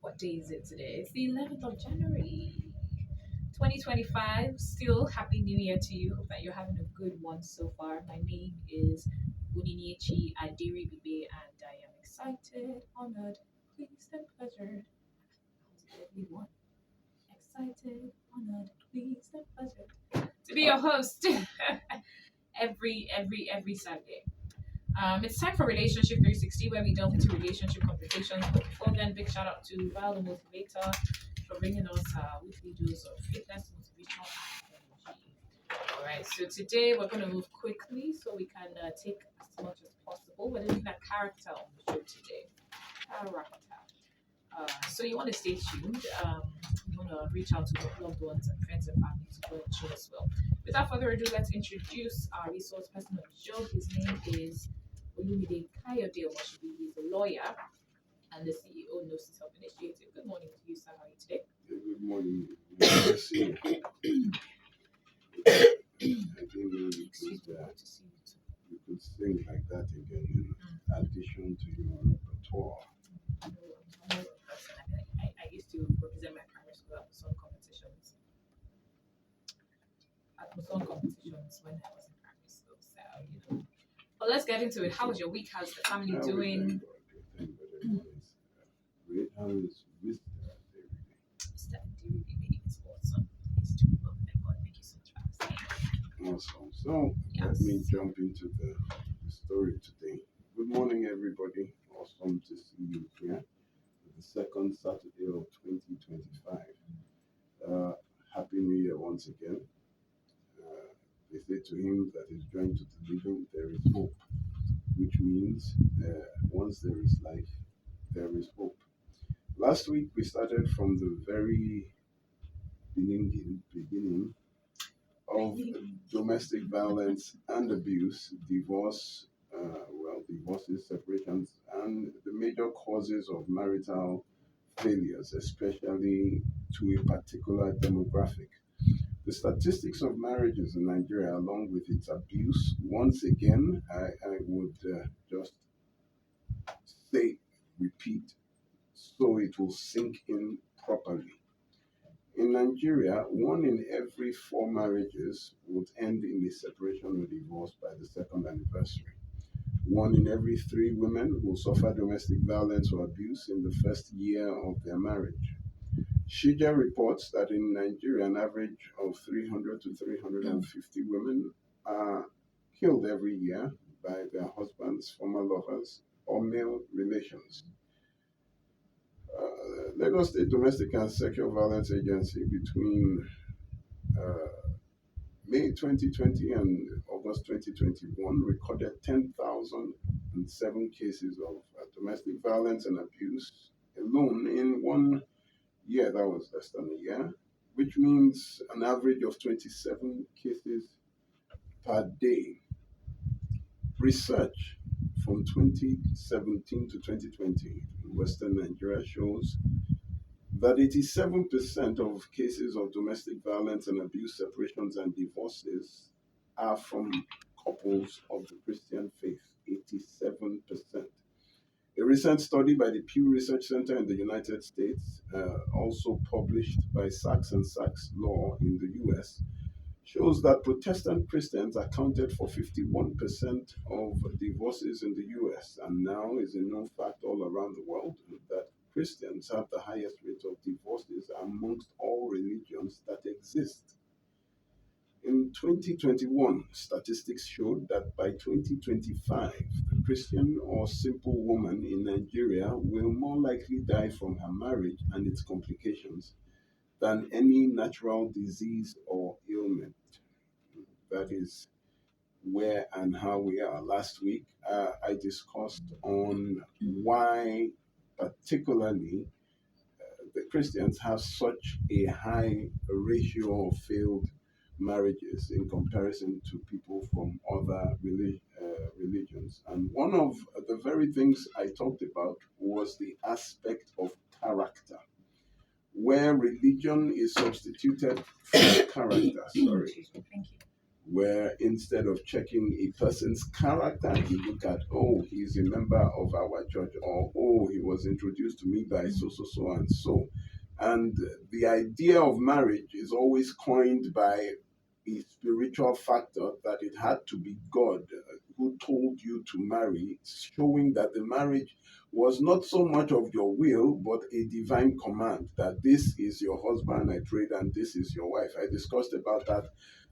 What day is it today? It's the 11th of January, 2025. Still, Happy New Year to you. Hope that you're having a good one so far. My name is Uniniechi Adiri Bibe, and I am excited, honored, pleased, and pleasured. Everyone, excited, honored, pleased, and pleasured to be your host every Saturday. It's time for Relationship 360, where we delve into relationship complications. But before then, big shout out to Val the Motivator for bringing us weekly dose of fitness, motivation, and energy. All right, so today we're going to move quickly so we can take as much as possible. We're looking at character on the show today. Character. So you want to stay tuned. You want to reach out to your loved ones and friends and family to join the show as well. Without further ado, let's introduce our resource person on the show. His name is Olumide Kayode Omoshibi. He's a lawyer and the CEO of Gnosis Help Initiative. Good morning to you, sir. How are you today? Good morning. Yes, I think you could sing like that again in addition to your repertoire. I'm a person. I used to represent my primary school at the song competitions. When I was in primary school. So, But let's get into it. How was your week? How's the family doing? Great. How is Mr. Mr. Adiri is awesome. He's too well. Thank God. Thank you so much for asking. Awesome. So let me jump into the story today. Good morning, everybody. Awesome to see you here. The second Saturday of 2025. Happy New Year once again. They say to him that is joined to the living, there is hope, which means once there is life, there is hope. Last week, we started from the very beginning of domestic violence and abuse, divorces, separations, and the major causes of marital failures, especially to a particular demographic. The statistics of marriages in Nigeria, along with its abuse, once again, I would just repeat, so it will sink in properly. In Nigeria, 1 in every 4 marriages would end in a separation or divorce by the second anniversary. 1 in every 3 women will suffer domestic violence or abuse in the first year of their marriage. Shija reports that in Nigeria, an average of 300 to 350 women are killed every year by their husbands, former lovers, or male relations. Lagos State Domestic and Sexual Violence Agency between May 2020 and August 2021 recorded 10,007 cases of domestic violence and abuse alone in 1 year. That was less than a year, which means an average of 27 cases per day. Research from 2017 to 2020 in Western Nigeria shows that 87% of cases of domestic violence and abuse, separations, and divorces are from couples of the Christian faith. 87%. A recent study by the Pew Research Center in the United States, also published by Sachs and Sachs Law in the US, shows that Protestant Christians accounted for 51% of divorces in the US, and now is a known fact all around the world that Christians have the highest rate of divorces amongst all religions that exist. In 2021, statistics showed that by 2025, the Christian or simple woman in Nigeria will more likely die from her marriage and its complications than any natural disease or ailment. That is where and how we are. Last week, I discussed on why particularly the Christians have such a high ratio of failed marriages in comparison to people from other religions. And one of the very things I talked about was the aspect of character, where religion is substituted for character. Thank you. where instead of checking a person's character, you look at, oh, he's a member of our church, or oh, he was introduced to me by so, so, so, and so. And the idea of marriage is always coined by a spiritual factor that it had to be God who told you to marry, showing that the marriage was not so much of your will, but a divine command that this is your husband, I prayed, and this is your wife. I discussed about that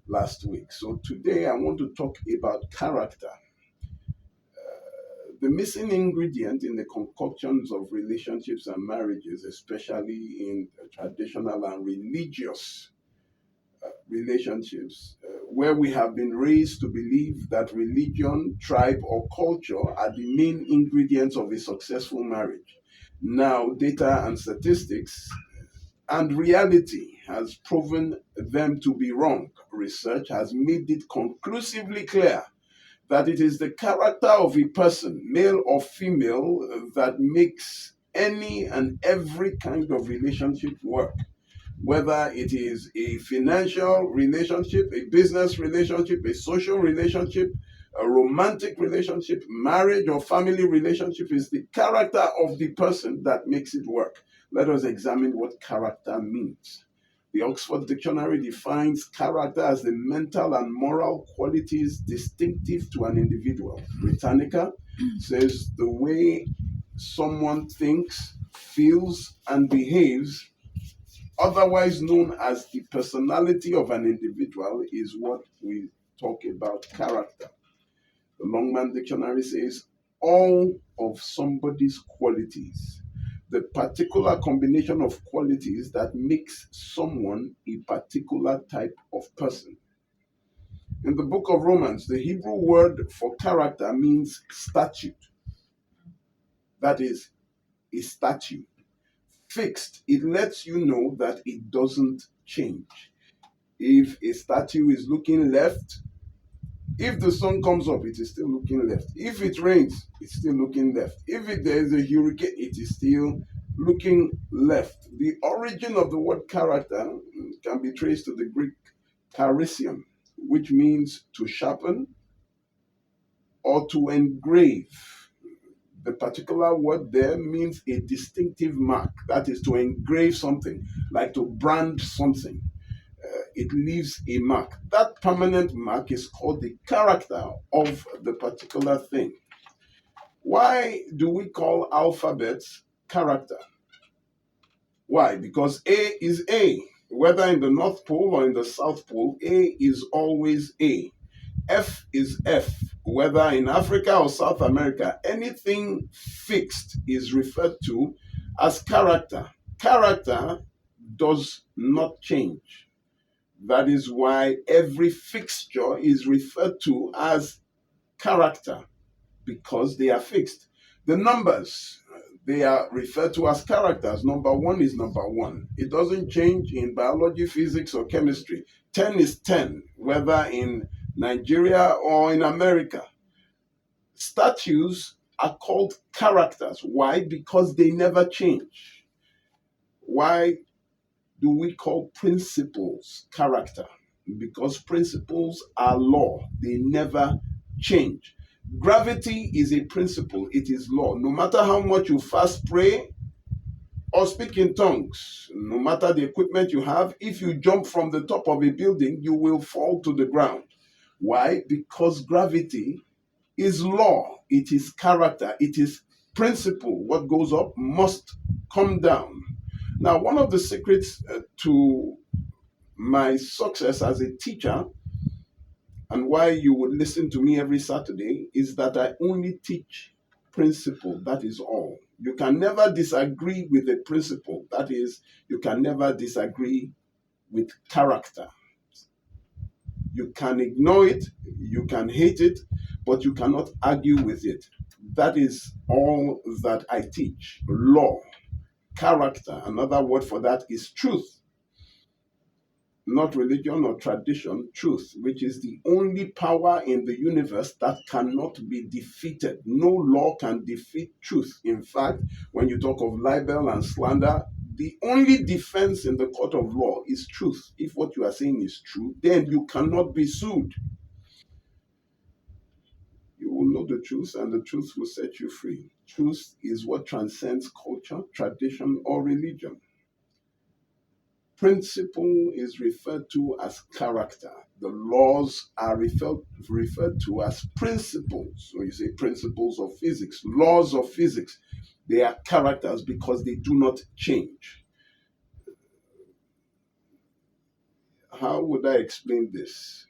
last week. So today I want to talk about character. The missing ingredient in the concoctions of relationships and marriages, especially in traditional and religious relationships, where we have been raised to believe that religion, tribe, or culture are the main ingredients of a successful marriage. Now, data and statistics and reality has proven them to be wrong. Research has made it conclusively clear that it is the character of a person, male or female, that makes any and every kind of relationship work. Whether it is a financial relationship, a business relationship, a social relationship, a romantic relationship, marriage or family relationship, is the character of the person that makes it work. Let us examine what character means. The Oxford Dictionary defines character as the mental and moral qualities distinctive to an individual. Britannica says the way someone thinks, feels, and behaves, otherwise known as the personality of an individual, is what we talk about character. The Longman Dictionary says all of somebody's qualities, the particular combination of qualities that makes someone a particular type of person. In the book of Romans, the Hebrew word for character means statute. That is, a statute. Fixed, it lets you know that it doesn't change. If a statue is looking left, if the sun comes up, it is still looking left. If it rains, it's still looking left. If there is a hurricane, it is still looking left. The origin of the word character can be traced to the Greek charisium, which means to sharpen or to engrave. The particular word there means a distinctive mark, that is to engrave something, like to brand something. It leaves a mark. That permanent mark is called the character of the particular thing. Why do we call alphabets character? Why? Because A is A. Whether in the North Pole or in the South Pole, A is always A. F is F. Whether in Africa or South America, anything fixed is referred to as character. Character does not change. That is why every fixture is referred to as character, because they are fixed. The numbers, they are referred to as characters. Number one is number one. It doesn't change in biology, physics, or chemistry. 10 is 10, whether in Nigeria or in America. Statues are called characters. Why? Because they never change. Why do we call principles character? Because principles are law. They never change. Gravity is a principle. It is law. No matter how much you fast pray or speak in tongues, no matter the equipment you have, if you jump from the top of a building, you will fall to the ground. Why? Because gravity is law. It is character. It is principle. What goes up must come down. Now, one of the secrets to my success as a teacher, and why you would listen to me every Saturday, is that I only teach principle. That is all. You can never disagree with a principle. That is, you can never disagree with character. You can ignore it, you can hate it, but you cannot argue with it. That is all that I teach. Law. Character, another word for that is truth. Not religion or tradition, truth, which is the only power in the universe that cannot be defeated. No law can defeat truth. In fact, when you talk of libel and slander, the only defense in the court of law is truth. If what you are saying is true, then you cannot be sued. You will know the truth, and the truth will set you free. Truth is what transcends culture, tradition, or religion. Principle is referred to as character. The laws are referred to as principles. So you say principles of physics, laws of physics. They are characters because they do not change. How would I explain this?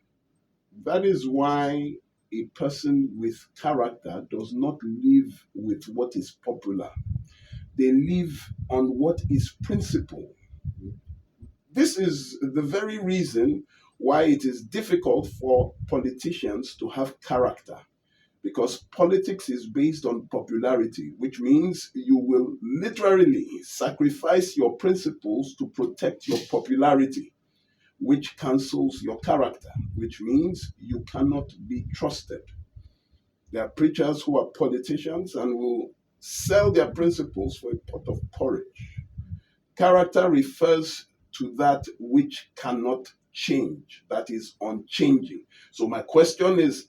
That is why a person with character does not live with what is popular. They live on what is principle. This is the very reason why it is difficult for politicians to have character, because politics is based on popularity, which means you will literally sacrifice your principles to protect your popularity, which cancels your character, which means you cannot be trusted. There are preachers who are politicians and will sell their principles for a pot of porridge. Character refers to that which cannot change, that is unchanging. So my question is,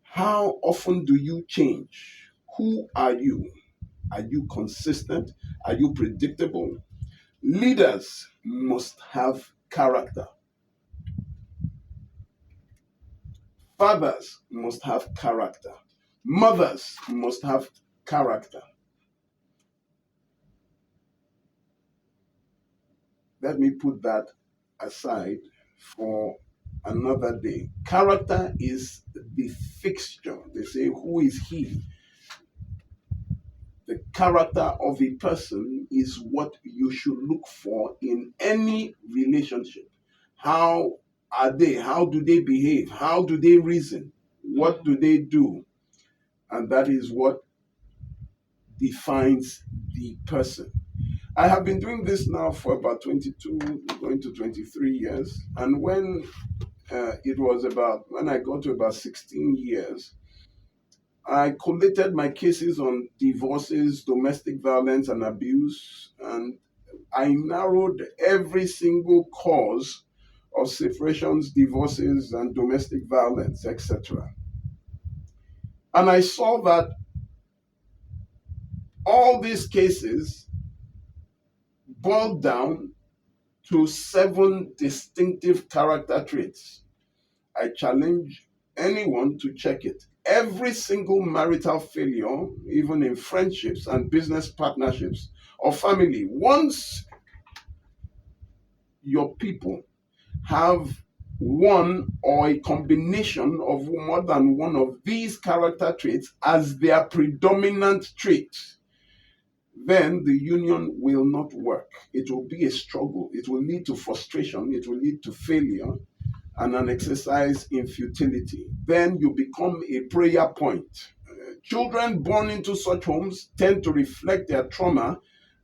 how often do you change? Who are you? Are you consistent? Are you predictable? Leaders must have character. Fathers must have character. Mothers must have character. Let me put that aside for another day. Character is the fixture. They say, who is he? The character of a person is what you should look for in any relationship. How are they? How do they behave? How do they reason? What do they do? And that is what defines the person. I have been doing this now for about 22, going to 23 years. And when I got to about 16 years, I collated my cases on divorces, domestic violence, and abuse, and I narrowed every single cause of separations, divorces, and domestic violence, etc. And I saw that all these cases boiled down to 7 distinctive character traits. I challenge anyone to check it. Every single marital failure, even in friendships and business partnerships or family, once your people have one or a combination of more than one of these character traits as their predominant trait, then the union will not work. It will be a struggle. It will lead to frustration. It will lead to failure and an exercise in futility. Then you become a prayer point. Children born into such homes tend to reflect their trauma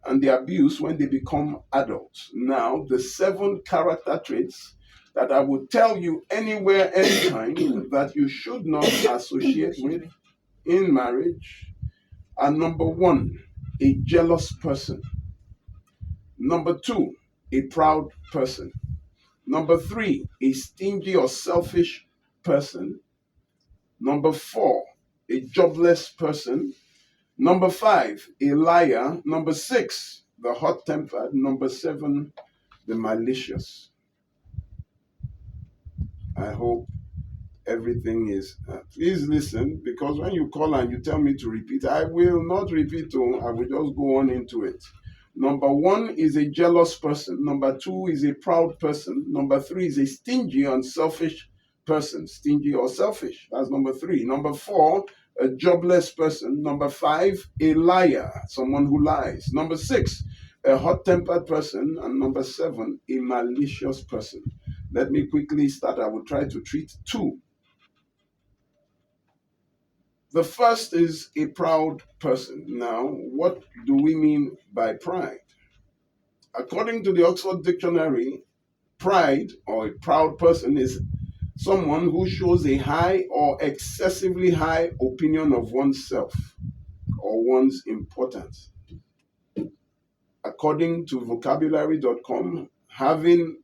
and their abuse when they become adults. Now, the 7 character traits that I would tell you anywhere, anytime, that you should not associate with in marriage are: number 1, a jealous person. Number 2, a proud person. Number 3, a stingy or selfish person. Number 4, a jobless person. Number 5, a liar. Number 6, the hot-tempered. Number 7, the malicious. I hope everything is. Please listen, because when you call and you tell me to repeat, I will not repeat. I will just go on into it. Number 1 is a jealous person. Number 2 is a proud person. Number 3 is a stingy and selfish person. Stingy or selfish. That's number 3. Number 4, a jobless person. Number 5, a liar, someone who lies. Number 6, a hot-tempered person. And number 7, a malicious person. Let me quickly start. I will try to treat 2. The first is a proud person. Now, what do we mean by pride? According to the Oxford Dictionary, pride, or a proud person, is someone who shows a high or excessively high opinion of oneself or one's importance. according to vocabulary.com, having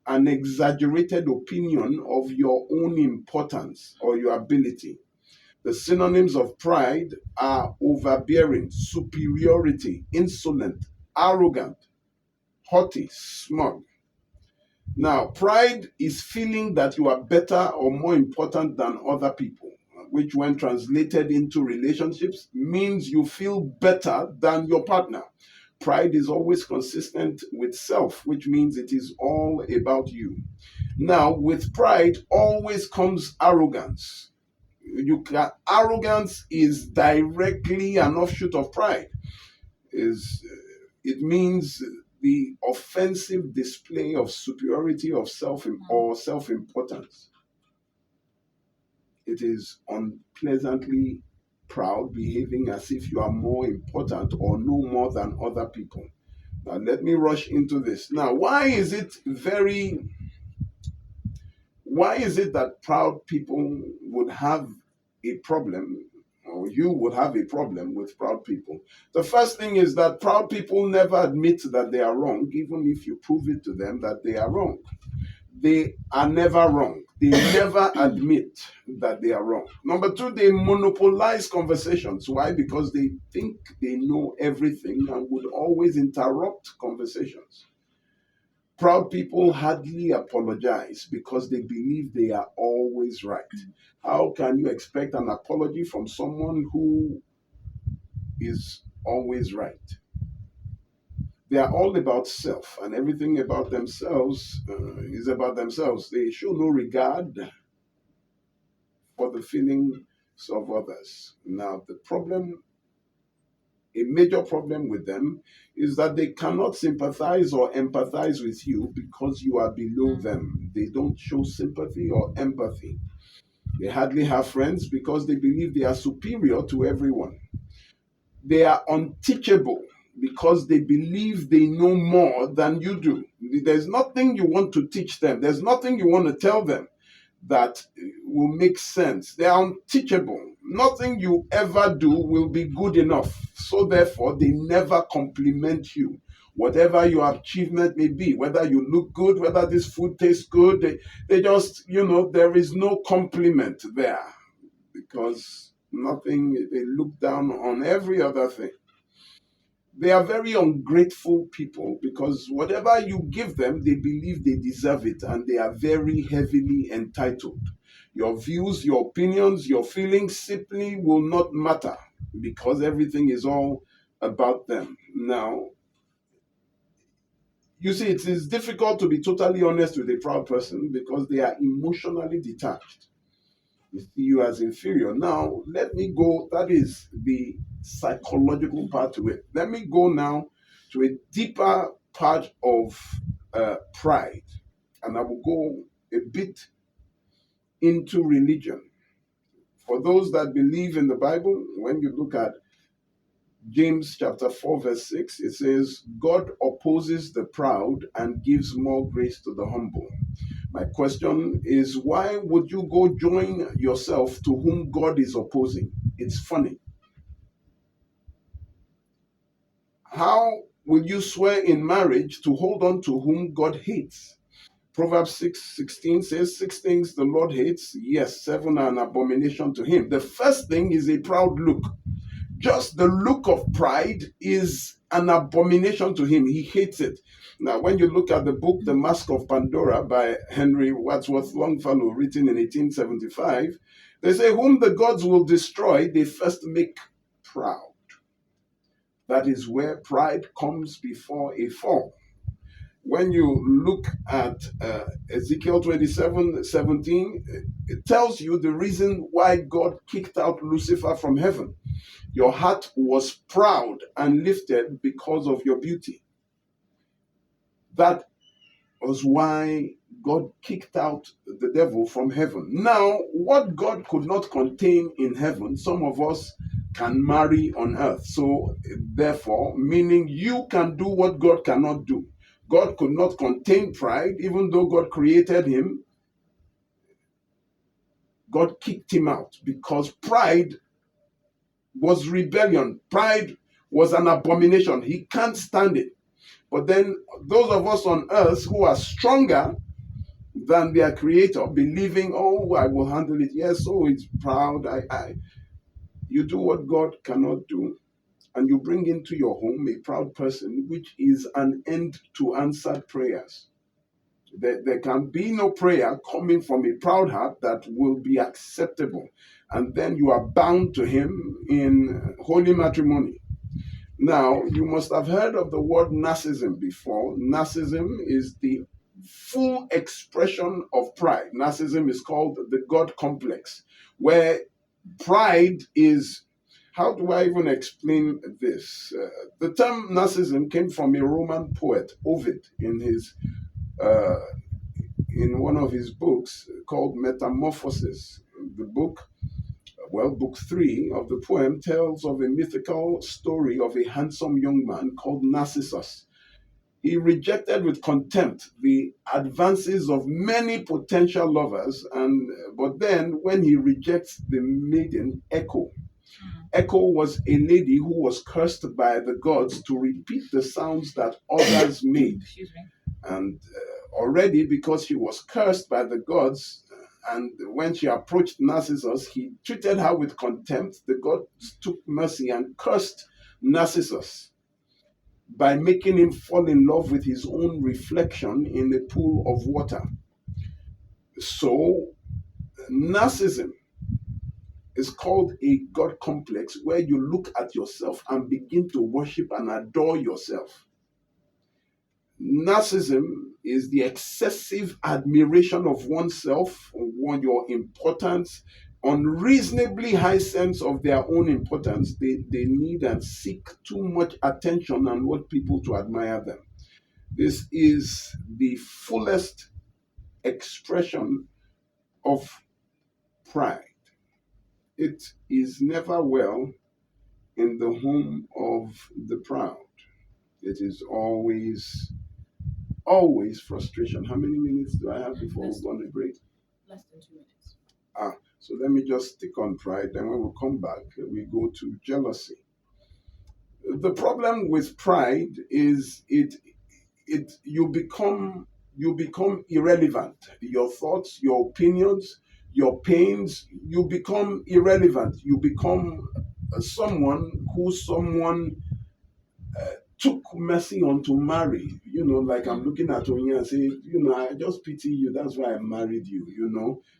an exaggerated opinion of your own importance or your ability. The synonyms of pride are overbearing, superiority, insolent, arrogant, haughty, smug. Now, pride is feeling that you are better or more important than other people, which, when translated into relationships, means you feel better than your partner. Pride is always consistent with self, which means it is all about you. Now, with pride always comes arrogance. Arrogance is directly an offshoot of pride. It means the offensive display of superiority of self or self-importance. It is unpleasantly proud, behaving as if you are more important or know more than other people. Now, let me rush into this. Now, why is it that proud people would have a problem, or you would have a problem with proud people? The first thing is that proud people never admit that they are wrong, even if you prove it to them that they are wrong. They are never wrong. They never admit that they are wrong. Number two, they monopolize conversations. Why? Because they think they know everything and would always interrupt conversations. Proud people hardly apologize because they believe they are always right. How can you expect an apology from someone who is always right? They are all about self, and everything about themselves is about themselves. They show no regard for the feelings of others. Now, a major problem with them is that they cannot sympathize or empathize with you because you are below them. They don't show sympathy or empathy. They hardly have friends because they believe they are superior to everyone. They are unteachable because they believe they know more than you do. There's nothing you want to teach them. There's nothing you want to tell them that will make sense. They are unteachable. Nothing you ever do will be good enough. So therefore, they never compliment you. Whatever your achievement may be, whether you look good, whether this food tastes good, they just, there is no compliment there because they look down on every other thing. They are very ungrateful people because whatever you give them, they believe they deserve it, and they are very heavily entitled. Your views, your opinions, your feelings simply will not matter because everything is all about them. Now, you see, it is difficult to be totally honest with a proud person because they are emotionally detached. They see you as inferior. Now, let me go, that is the psychological part to it. Let me go now to a deeper part of pride, and I will go a bit into religion. For those that believe in the Bible, when you look at James chapter 4 verse 6, it says, God opposes the proud and gives more grace to the humble. My question is, why would you go join yourself to whom God is opposing? It's funny. How will you swear in marriage to hold on to whom God hates? Proverbs 6:16 says, 6 things the Lord hates, yes, 7 are an abomination to him. The first thing is a proud look. Just the look of pride is an abomination to him. He hates it. Now, when you look at the book, The Mask of Pandora by Henry Wadsworth Longfellow, written in 1875, they say, whom the gods will destroy, they first make proud. That is where pride comes before a fall. When you look at Ezekiel 27:17, it tells you the reason why God kicked out Lucifer from heaven. Your heart was proud and lifted because of your beauty. That was why God kicked out the devil from heaven. Now, what God could not contain in heaven, some of us can marry on earth. So, therefore, meaning you can do what God cannot do. God could not contain pride, even though God created him. God kicked him out because pride was rebellion. Pride was an abomination. He can't stand it. But then those of us on earth who are stronger than their creator, believing, oh, I will handle it. Yes, oh, it's proud. You do what God cannot do, and you bring into your home a proud person, which is an end to answered prayers. There can be no prayer coming from a proud heart that will be acceptable. And then you are bound to him in holy matrimony. Now, you must have heard of the word narcissism before. Narcissism is the full expression of pride. Narcissism is called the God complex, where pride is. How do I even explain this? The term narcissism came from a Roman poet, Ovid, uh, in one of his books called Metamorphosis. The book, book 3 of the poem tells of a mythical story of a handsome young man called Narcissus. He rejected with contempt the advances of many potential lovers, but then when he rejects the maiden Echo, Echo was a lady who was cursed by the gods to repeat the sounds that others made. Excuse me. And already, because she was cursed by the gods, and when she approached Narcissus, he treated her with contempt. The gods took mercy and cursed Narcissus by making him fall in love with his own reflection in a pool of water. So, narcissism is called a God complex, where you look at yourself and begin to worship and adore yourself. Narcissism is the excessive admiration of oneself, your importance, unreasonably high sense of their own importance. They need and seek too much attention and want people to admire them. This is the fullest expression of pride. It is never well in the home of the proud. It is always frustration. How many minutes do I have before we go on a break? Less than 2 minutes. So let me just stick on pride. Then when we come back, we go to jealousy. The problem with pride is you become irrelevant. Your thoughts, your opinions, your pains, you become irrelevant. You become someone who someone took mercy on to marry. Like I'm looking at Onya and say, I just pity you. That's why I married you,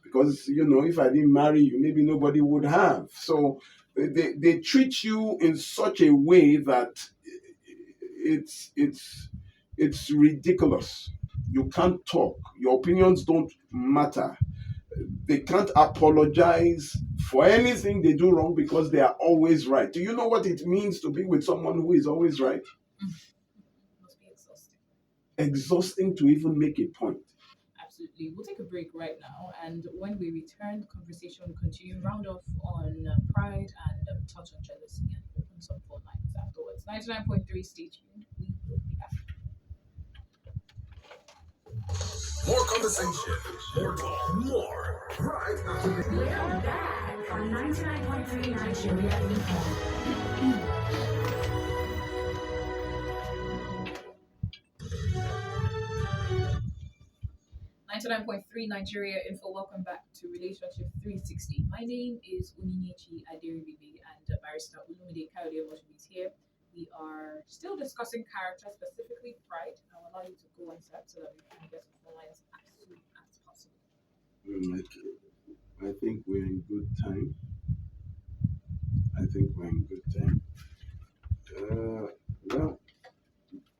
because, if I didn't marry you, maybe nobody would have. So they treat you in such a way that it's ridiculous. You can't talk. Your opinions don't matter. They can't apologize for anything they do wrong because they are always right. Do you know what it means to be with someone who is always right? Must be exhausting. Exhausting to even make a point. Absolutely. We'll take a break right now, and when we return, the conversation will continue. Round off on pride and touch on jealousy and open some phone lines afterwards. 99.3, stay tuned. We will be back. More conversation, more talk, more right after this. We're back on 99.3 Nigeria Info. 99.3 Nigeria Info. Welcome back to Relationship 360. My name is Uninyechi Aderibibi, and Barrister Olumide Kayode is here. We are still discussing character, specifically pride. I'll allow you to go on set so that we can get some phone lines as soon as possible. I think we're in good time.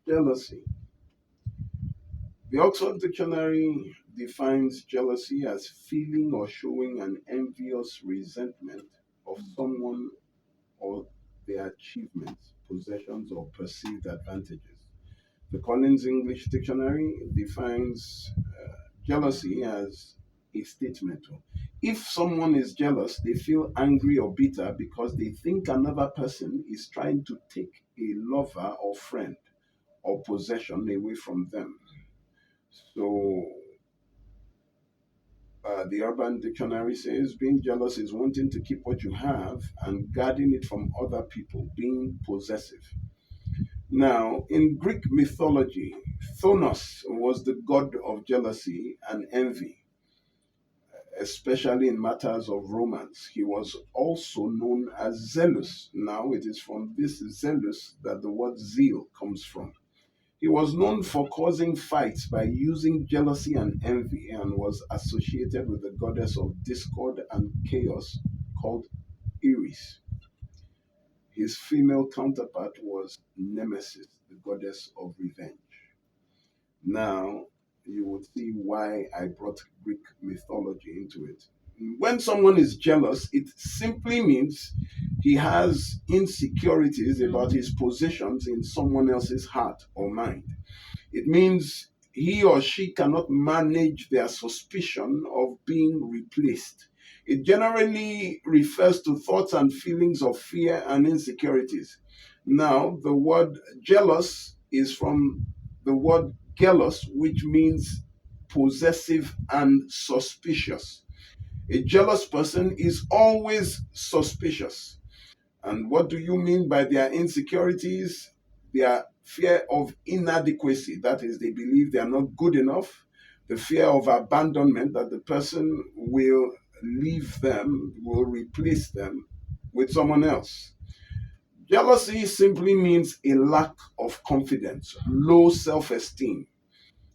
Jealousy. The Oxford Dictionary defines jealousy as feeling or showing an envious resentment of someone or their achievements, possessions, or perceived advantages. The Collins English Dictionary defines jealousy as a statement. If someone is jealous, they feel angry or bitter because they think another person is trying to take a lover or friend or possession away from them. So The Urban Dictionary says being jealous is wanting to keep what you have and guarding it from other people, being possessive. Now, in Greek mythology, Thonos was the god of jealousy and envy, especially in matters of romance. He was also known as Zealous. Now, it is from this zealous that the word zeal comes from. He was known for causing fights by using jealousy and envy and was associated with the goddess of discord and chaos called Eris. His female counterpart was Nemesis, the goddess of revenge. Now, you would see why I brought Greek mythology into it. When someone is jealous, it simply means he has insecurities about his positions in someone else's heart or mind. It means he or she cannot manage their suspicion of being replaced. It generally refers to thoughts and feelings of fear and insecurities. Now, the word jealous is from the word gelos, which means possessive and suspicious. A jealous person is always suspicious. And what do you mean by their insecurities? Their fear of inadequacy, that is, they believe they are not good enough. The fear of abandonment, that the person will leave them, will replace them with someone else. Jealousy simply means a lack of confidence, low self-esteem.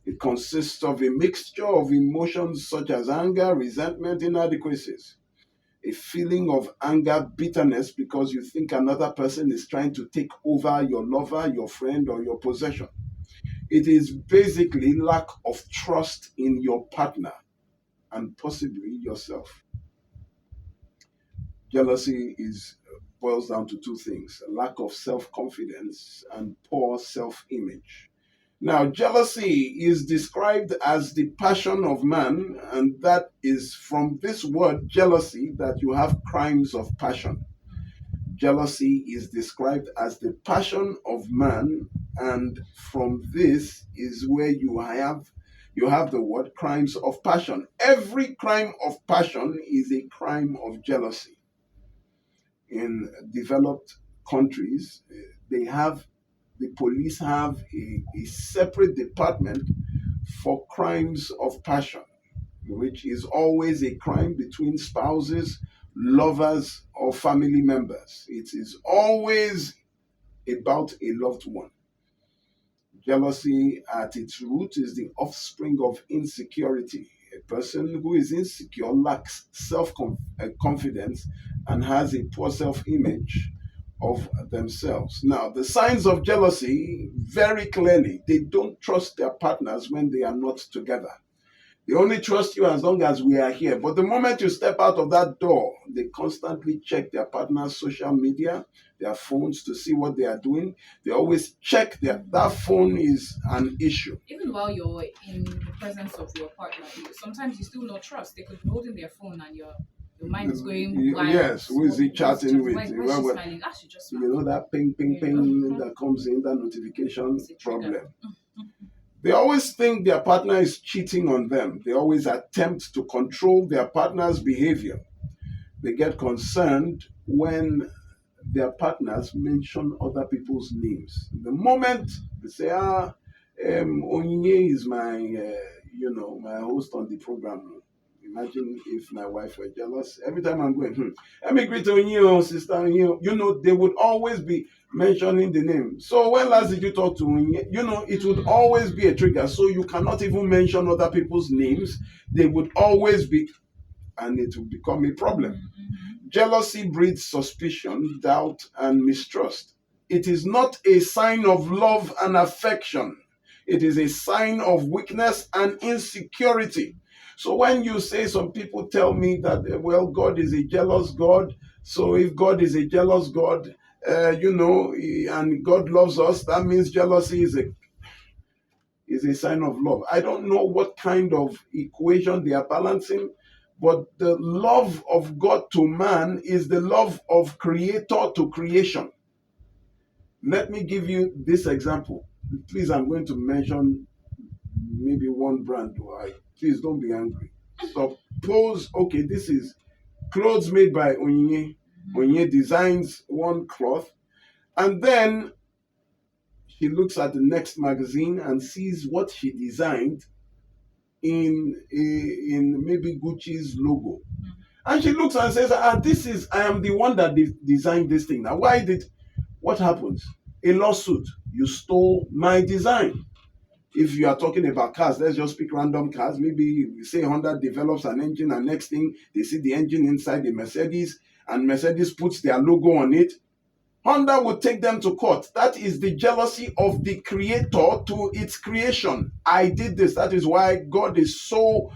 It consists of a mixture of emotions such as anger, resentment, inadequacies. A feeling of anger, bitterness because you think another person is trying to take over your lover, your friend, or your possession. It is basically lack of trust in your partner and possibly yourself. Jealousy boils down to two things: lack of self-confidence and poor self-image. Now, jealousy is described as the passion of man, and that is from this word jealousy that you have crimes of passion. Jealousy is described as the passion of man, and from this is where you have the word crimes of passion. Every crime of passion is a crime of jealousy. In developed countries, the police have a separate department for crimes of passion, which is always a crime between spouses, lovers, or family members. It is always about a loved one. Jealousy at its root is the offspring of insecurity. A person who is insecure lacks self-confidence and has a poor self-image of themselves. Now, the signs of jealousy, very clearly, they don't trust their partners when they are not together. They only trust you as long as we are here. But the moment you step out of that door, they constantly check their partner's social media, their phones to see what they are doing. They always check that phone is an issue. Even while you're in the presence of your partner, sometimes you still not trust. They could be holding their phone and your mind is going wild. Yes, who is he chatting with? Why is she smiling? She just You know that ping, ping, ping that comes in, that notification problem. They always think their partner is cheating on them. They always attempt to control their partner's behavior. They get concerned when their partners mention other people's names. The moment they say, Onyinye is my, my host on the program. Imagine if my wife were jealous. Every time I'm going, let me greet Onyinye, sister Onyinye. They would always be mentioning the name. So when last did you talk to Onyinye? It would always be a trigger. So you cannot even mention other people's names. They would always be, and it will become a problem. Jealousy breeds suspicion, doubt, and mistrust. It is not a sign of love and affection. It is a sign of weakness and insecurity. So when you say, some people tell me that, well, God is a jealous God. So if God is a jealous God, and God loves us, that means jealousy is a sign of love. I don't know what kind of equation they are balancing, but the love of God to man is the love of creator to creation. Let me give you this example. Please, I'm going to mention maybe one brand. Please don't be angry. Stop pose, okay, this is clothes made by Onyinye. Onyinye designs one cloth, and then she looks at the next magazine and sees what she designed in maybe Gucci's logo. And she looks and says, I am the one that designed this thing. Now, what happens? A lawsuit. You stole my design. If you are talking about cars, let's just pick random cars. Maybe we say Honda develops an engine, and next thing they see the engine inside the Mercedes, and Mercedes puts their logo on it. Honda will take them to court. That is the jealousy of the creator to its creation. I did this. That is why God is so,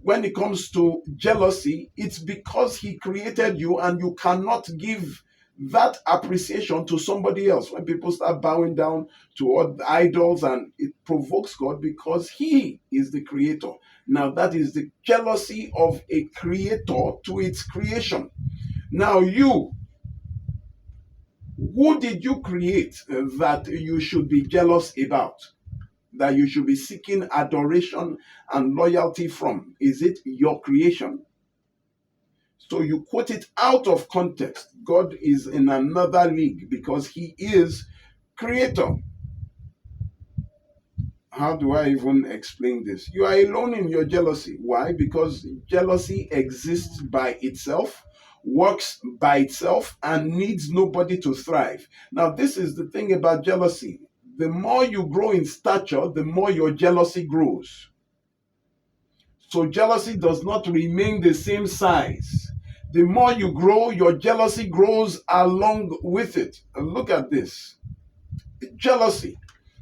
when it comes to jealousy, it's because he created you and you cannot give that appreciation to somebody else. When people start bowing down to idols, and it provokes God because he is the creator. Now that is the jealousy of a creator to its creation. Now who did you create that you should be jealous about? That you should be seeking adoration and loyalty from? Is it your creation? So you quote it out of context. God is in another league because he is creator. How do I even explain this? You are alone in your jealousy. Why? Because jealousy exists by itself, works by itself, and needs nobody to thrive. Now, this is the thing about jealousy. The more you grow in stature, the more your jealousy grows. So jealousy does not remain the same size. The more you grow, your jealousy grows along with it. And look at this. Jealousy,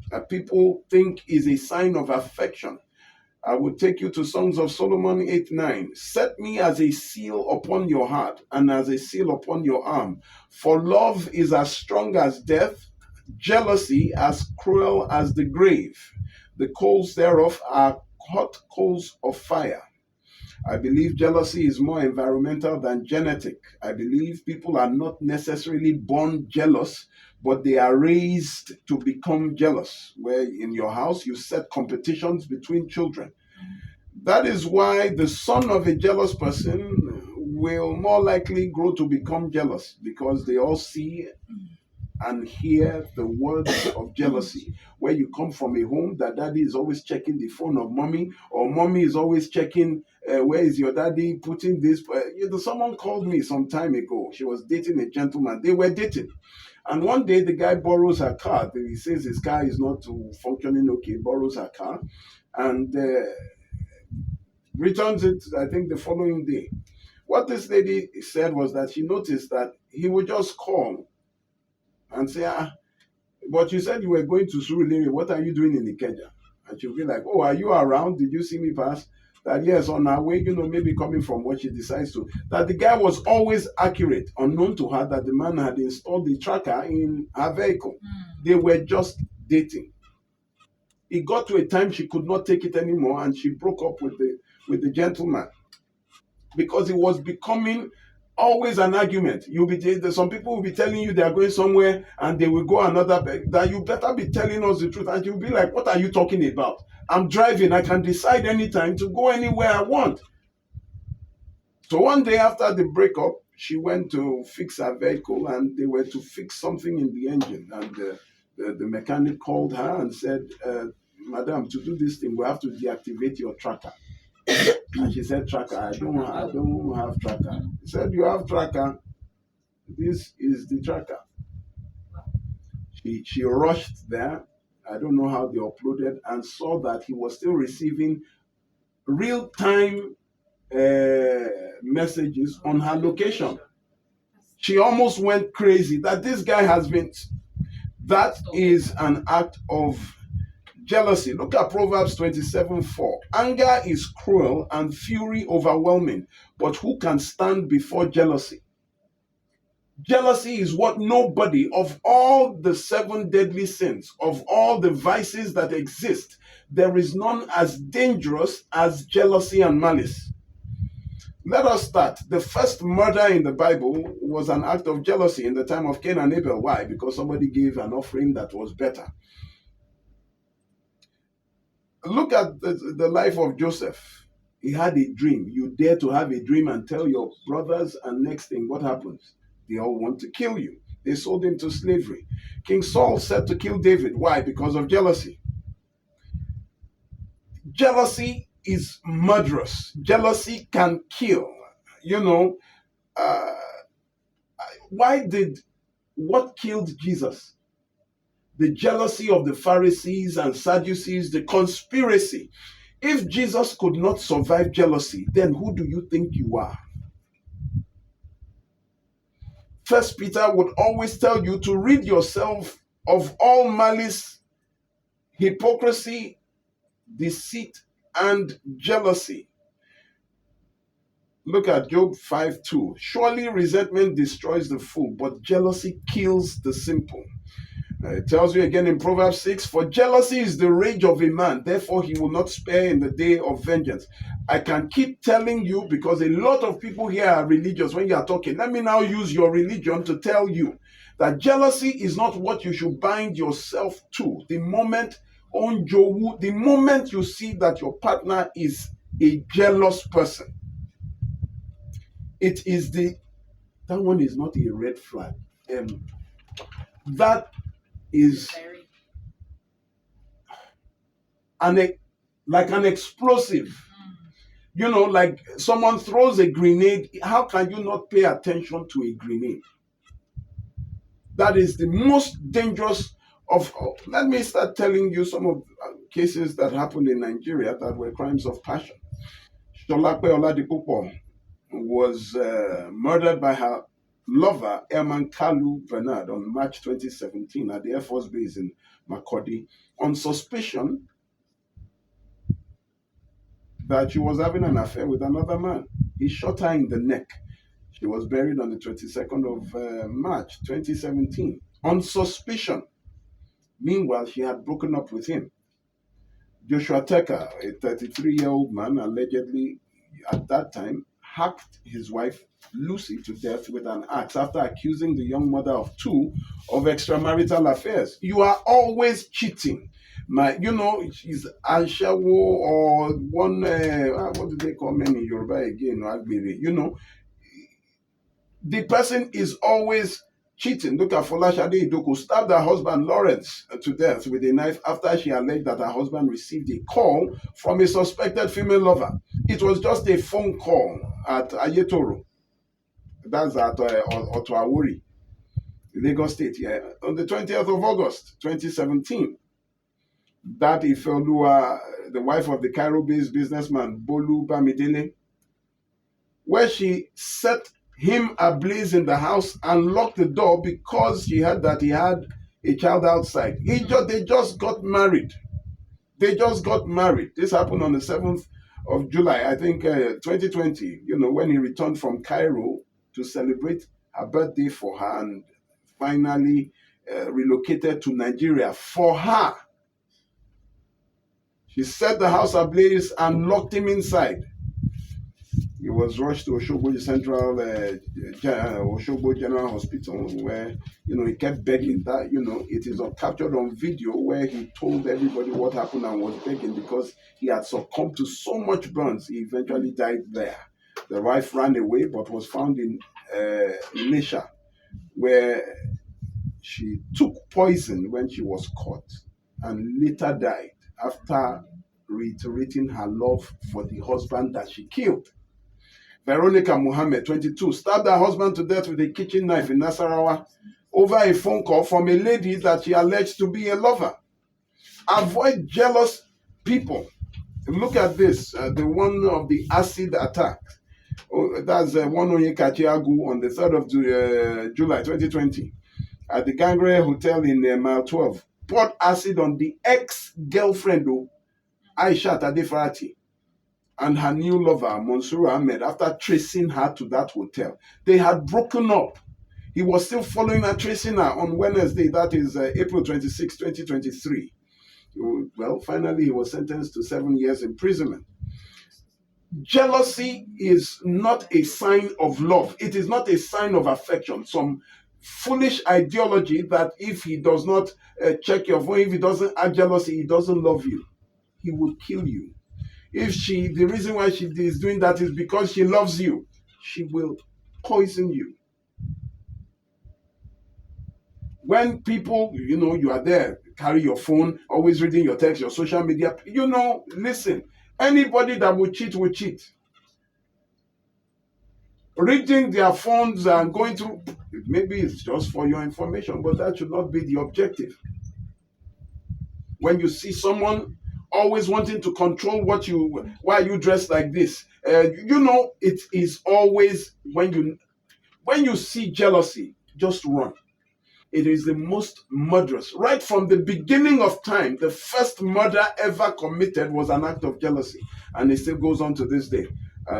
that people think is a sign of affection. I will take you to Songs of Solomon 8:9. Set me as a seal upon your heart and as a seal upon your arm. For love is as strong as death, jealousy as cruel as the grave. The coals thereof are hot coals of fire. I believe jealousy is more environmental than genetic. I believe people are not necessarily born jealous, but they are raised to become jealous. Where in your house you set competitions between children. That is why the son of a jealous person will more likely grow to become jealous, because they all see and hear the words of jealousy. Where you come from a home that daddy is always checking the phone of mommy, or mommy is always checking where is your daddy putting this. Someone called me some time ago. She was dating a gentleman. They were dating. And one day the guy borrows her car. He says his car is not functioning okay, borrows her car, and returns it, I think, the following day. What this lady said was that she noticed that he would just call and say, but you said you were going to Surulere. What are you doing in Ikeja? And she'll be like, oh, are you around? Did you see me pass? That yes, on our way, maybe coming from what she decides to. That the guy was always accurate, unknown to her that the man had installed the tracker in her vehicle. They were just dating. It got to a time she could not take it anymore, and she broke up with the gentleman, because it was becoming always an argument. Some people will be telling you they are going somewhere and they will go another, that you better be telling us the truth. And you'll be like, what are you talking about? I'm driving. I can decide anytime to go anywhere I want. So one day after the breakup, she went to fix her vehicle, and they were to fix something in the engine. And the mechanic called her and said, Madam, to do this thing, we have to deactivate your tracker. And she said, tracker, I don't have tracker. He said, you have tracker. This is the tracker. She rushed there. I don't know how they uploaded, and saw that he was still receiving real-time messages on her location. She almost went crazy that this guy has been. That is an act of jealousy. Look at Proverbs 27:4. Anger is cruel and fury overwhelming, but who can stand before jealousy? Jealousy is what nobody, of all the 7 deadly sins, of all the vices that exist, there is none as dangerous as jealousy and malice. Let us start. The first murder in the Bible was an act of jealousy in the time of Cain and Abel. Why? Because somebody gave an offering that was better. Look at the life of Joseph. He had a dream. You dare to have a dream and tell your brothers, and next thing, what happens? They all want to kill you. They sold him to slavery. King Saul said to kill David. Why? Because of jealousy. Jealousy is murderous. Jealousy can kill. You know, uh, what killed Jesus? The jealousy of the Pharisees and Sadducees, the conspiracy. If Jesus could not survive jealousy, then who do you think you are? First Peter would always tell you to rid yourself of all malice, hypocrisy, deceit, and jealousy. Look at Job 5:2. Surely resentment destroys the fool, but jealousy kills the simple. It tells you again in Proverbs 6, for jealousy is the rage of a man, therefore he will not spare in the day of vengeance. I can keep telling you because a lot of people here are religious when you are talking. Let me now use your religion to tell you that jealousy is not what you should bind yourself to. The moment you see that your partner is a jealous person, that one is not a red flag. That is like an explosive. You know, like someone throws a grenade. How can you not pay attention to a grenade? That is the most dangerous of. Let me start telling you some of cases that happened in Nigeria that were crimes of passion. Sholape Oladipupo was murdered by her lover, Airman Kalu Bernard, on March 2017 at the Air Force Base in Makurdi on suspicion that she was having an affair with another man. He shot her in the neck. She was buried on the 22nd of March 2017 on suspicion. Meanwhile, she had broken up with him. Joshua Tucker, a 33-year-old man, allegedly at that time hacked his wife Lucy to death with an axe after accusing the young mother of two of extramarital affairs. You are always cheating. She's Anshawo or one, what do they call men in Yoruba again? The person is always cheating. Look at Folashade Idoku, stabbed her husband Lawrence to death with a knife after she alleged that her husband received a call from a suspected female lover. It was just a phone call at Ayetoro. That's at Otuawuri, Lagos State, on the 20th of August, 2017. That Ifeoluwa, the wife of the Cairo-based businessman Bolu Bamidele, where she set him ablaze in the house and locked the door because she heard that he had a child outside. They just got married. This happened on the 7th of July, I think 2020, when he returned from Cairo to celebrate her birthday for her and finally relocated to Nigeria for her. She set the house ablaze and locked him inside. He was rushed to Osogbo Central Osogbo General Hospital, where he kept begging. That it is captured on video where he told everybody what happened and was begging because he had succumbed to so much burns. He eventually died there. The wife ran away but was found in Ilesha, where she took poison when she was caught and later died after reiterating her love for the husband that she killed. Veronica Muhammad, 22, stabbed her husband to death with a kitchen knife in Nasarawa over a phone call from a lady that she alleged to be a lover. Avoid jealous people. Look at this, the one of the acid attack. That's one Onyekachiagu on the 3rd of July 2020 at the Gangre Hotel in Mile 12. Poured acid on the ex-girlfriend Aisha Tadefarati and her new lover, Mansour Ahmed, after tracing her to that hotel. They had broken up. He was still following her, tracing her on Wednesday, that is April 26, 2023. Well, finally, he was sentenced to 7 years imprisonment. Jealousy is not a sign of love. It is not a sign of affection. Some foolish ideology that if he does not check your phone, if he doesn't add jealousy, he doesn't love you. He will kill you. If the reason why she is doing that is because she loves you, she will poison you. When people, you are there, carry your phone, always reading your text, your social media, listen, anybody that will cheat will cheat. Reading their phones and going through, maybe it's just for your information, but that should not be the objective. When you see someone always wanting to control why you dress like this, it is always when you see jealousy, just run. It is the most murderous. Right from the beginning of time, the first murder ever committed was an act of jealousy, and it still goes on to this day.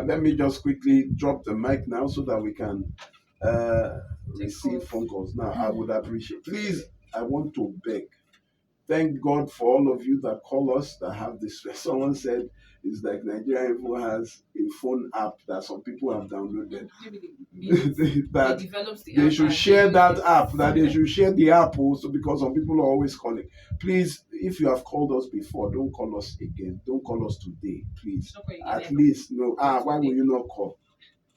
Let me just quickly drop the mic now so that we can receive phone calls. Now, I would appreciate. Please, I want to beg. Thank God for all of you that call us that have this. Someone said it's like Nigeria Info has a phone app that some people have downloaded. that they should share that app. That they should share the app also, because some people are always calling. Please, if you have called us before, don't call us again. Don't call us today, please. At least no. Why will you not call?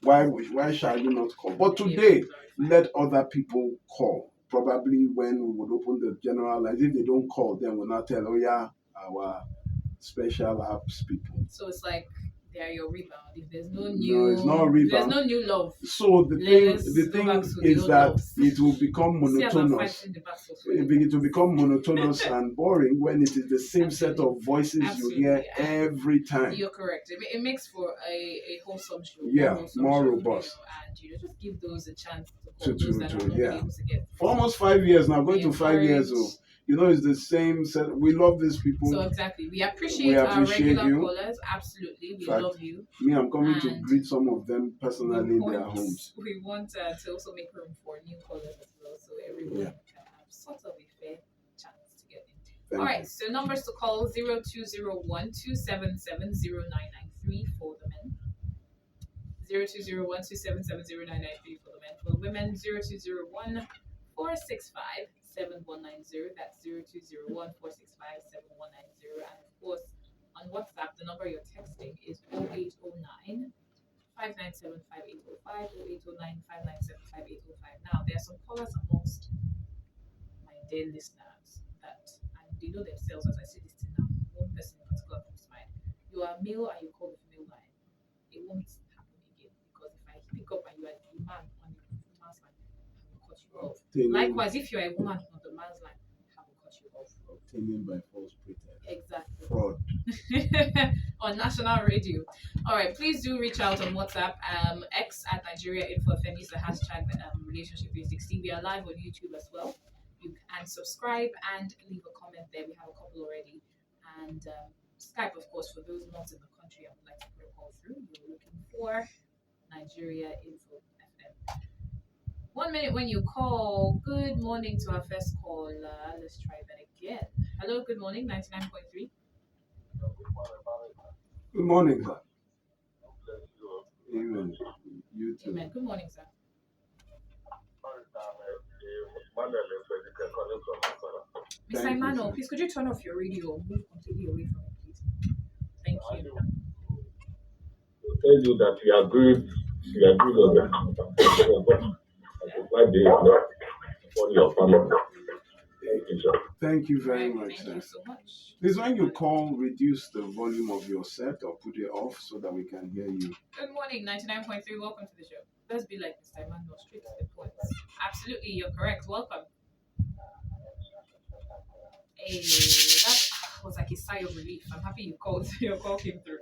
Why shall you not call? But today, let other people call. Probably when we would open the general lines, if they don't call, then we'll not tell, oh yeah, our special apps people. So it's like they are your rebound. If there's no it's not rebound. There's no new love. So the thing is that it will become monotonous. It will become monotonous and boring when it is the same set of voices you hear every time. You're correct. It makes for a wholesome show. Yeah, more robust. And just give those a chance to get. For almost 5 years now, going to 5 years old. It's the same set. We love these people. So exactly. We appreciate our regular callers. Absolutely. We love you. Me, I'm coming to greet some of them personally in their homes. We want to also make room for new callers as well, so everyone can have sort of a fair chance to get in. All right, so numbers to call 0201 277 0993 for the men. 0201 277 0993 for the men. For the women, 0201 465 7190. That's 0201 465 7190. And of course, on WhatsApp, the number you're texting is 0809 597 5805, 0809 597 5805. Now, there are some callers amongst my dear listeners that, and they know themselves as I say this to now, one person in particular comes to mind. You are male and you call the female line. It won't happen again, because if I pick up and you are a man on the man's line, I will cut you off. Likewise, if you are a woman on the man's line, I will cut you off. Obtaining by false pretense. Exactly. Fraud. On national radio. All right, please do reach out on WhatsApp, X at Nigeria Info FM. Use the hashtag Relationship 360. We are live on YouTube as well. You can subscribe and leave a comment there. We have a couple already. And Skype, of course, for those not in the country and would like to put a call through. You're looking for Nigeria Info FM. 1 minute when you call. Good morning to our first caller. Let's try that again. Hello, good morning, 99.3. Good morning, sir. Amen. You too. Amen. Good morning, sir. Mr. Emmanuel, please could you turn off your radio or move completely away from it, please? Thank you. To tell you that you are good on your family. Thank you very much, sir. Thank you so much. Please, when you call, reduce the volume of your set or put it off so that we can hear you. Good morning, 99.3. Welcome to the show. Let's be like Mr. Emmanuel, straight to the point. Absolutely, you're correct. Welcome. Hey, that was like a sigh of relief. I'm happy you called. Your call came through.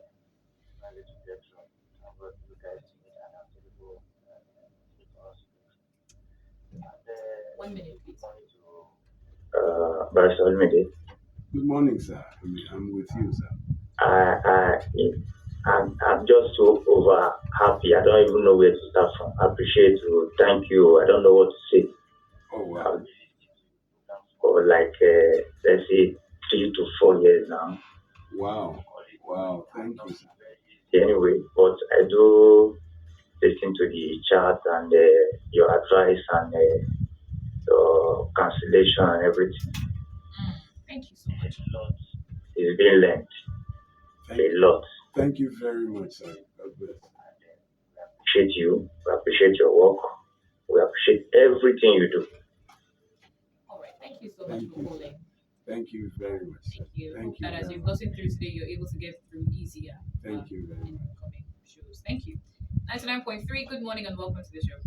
1 minute, please. Good morning, sir. I'm with you, sir. I'm just so over happy. I don't even know where to start from. I appreciate you. Thank you. I don't know what to say. Oh, wow. For like, let's say, 3 to 4 years now. Wow. Thank you, sir. Anyway, but I do listen to the chat and your advice and your cancellation and everything. Thank you so much. It's been learned a lot. Thank you very much, sir. God bless. Appreciate you. We appreciate your work. We appreciate everything you do. All right. Thank you so much Thank for you. calling. Thank you very much, sir. Thank you. Thank Hope you that as very you've much. gotten through today, you're able to get through easier. Thank you very in much. coming shows. Thank you. 99.3. Good morning and welcome to the show.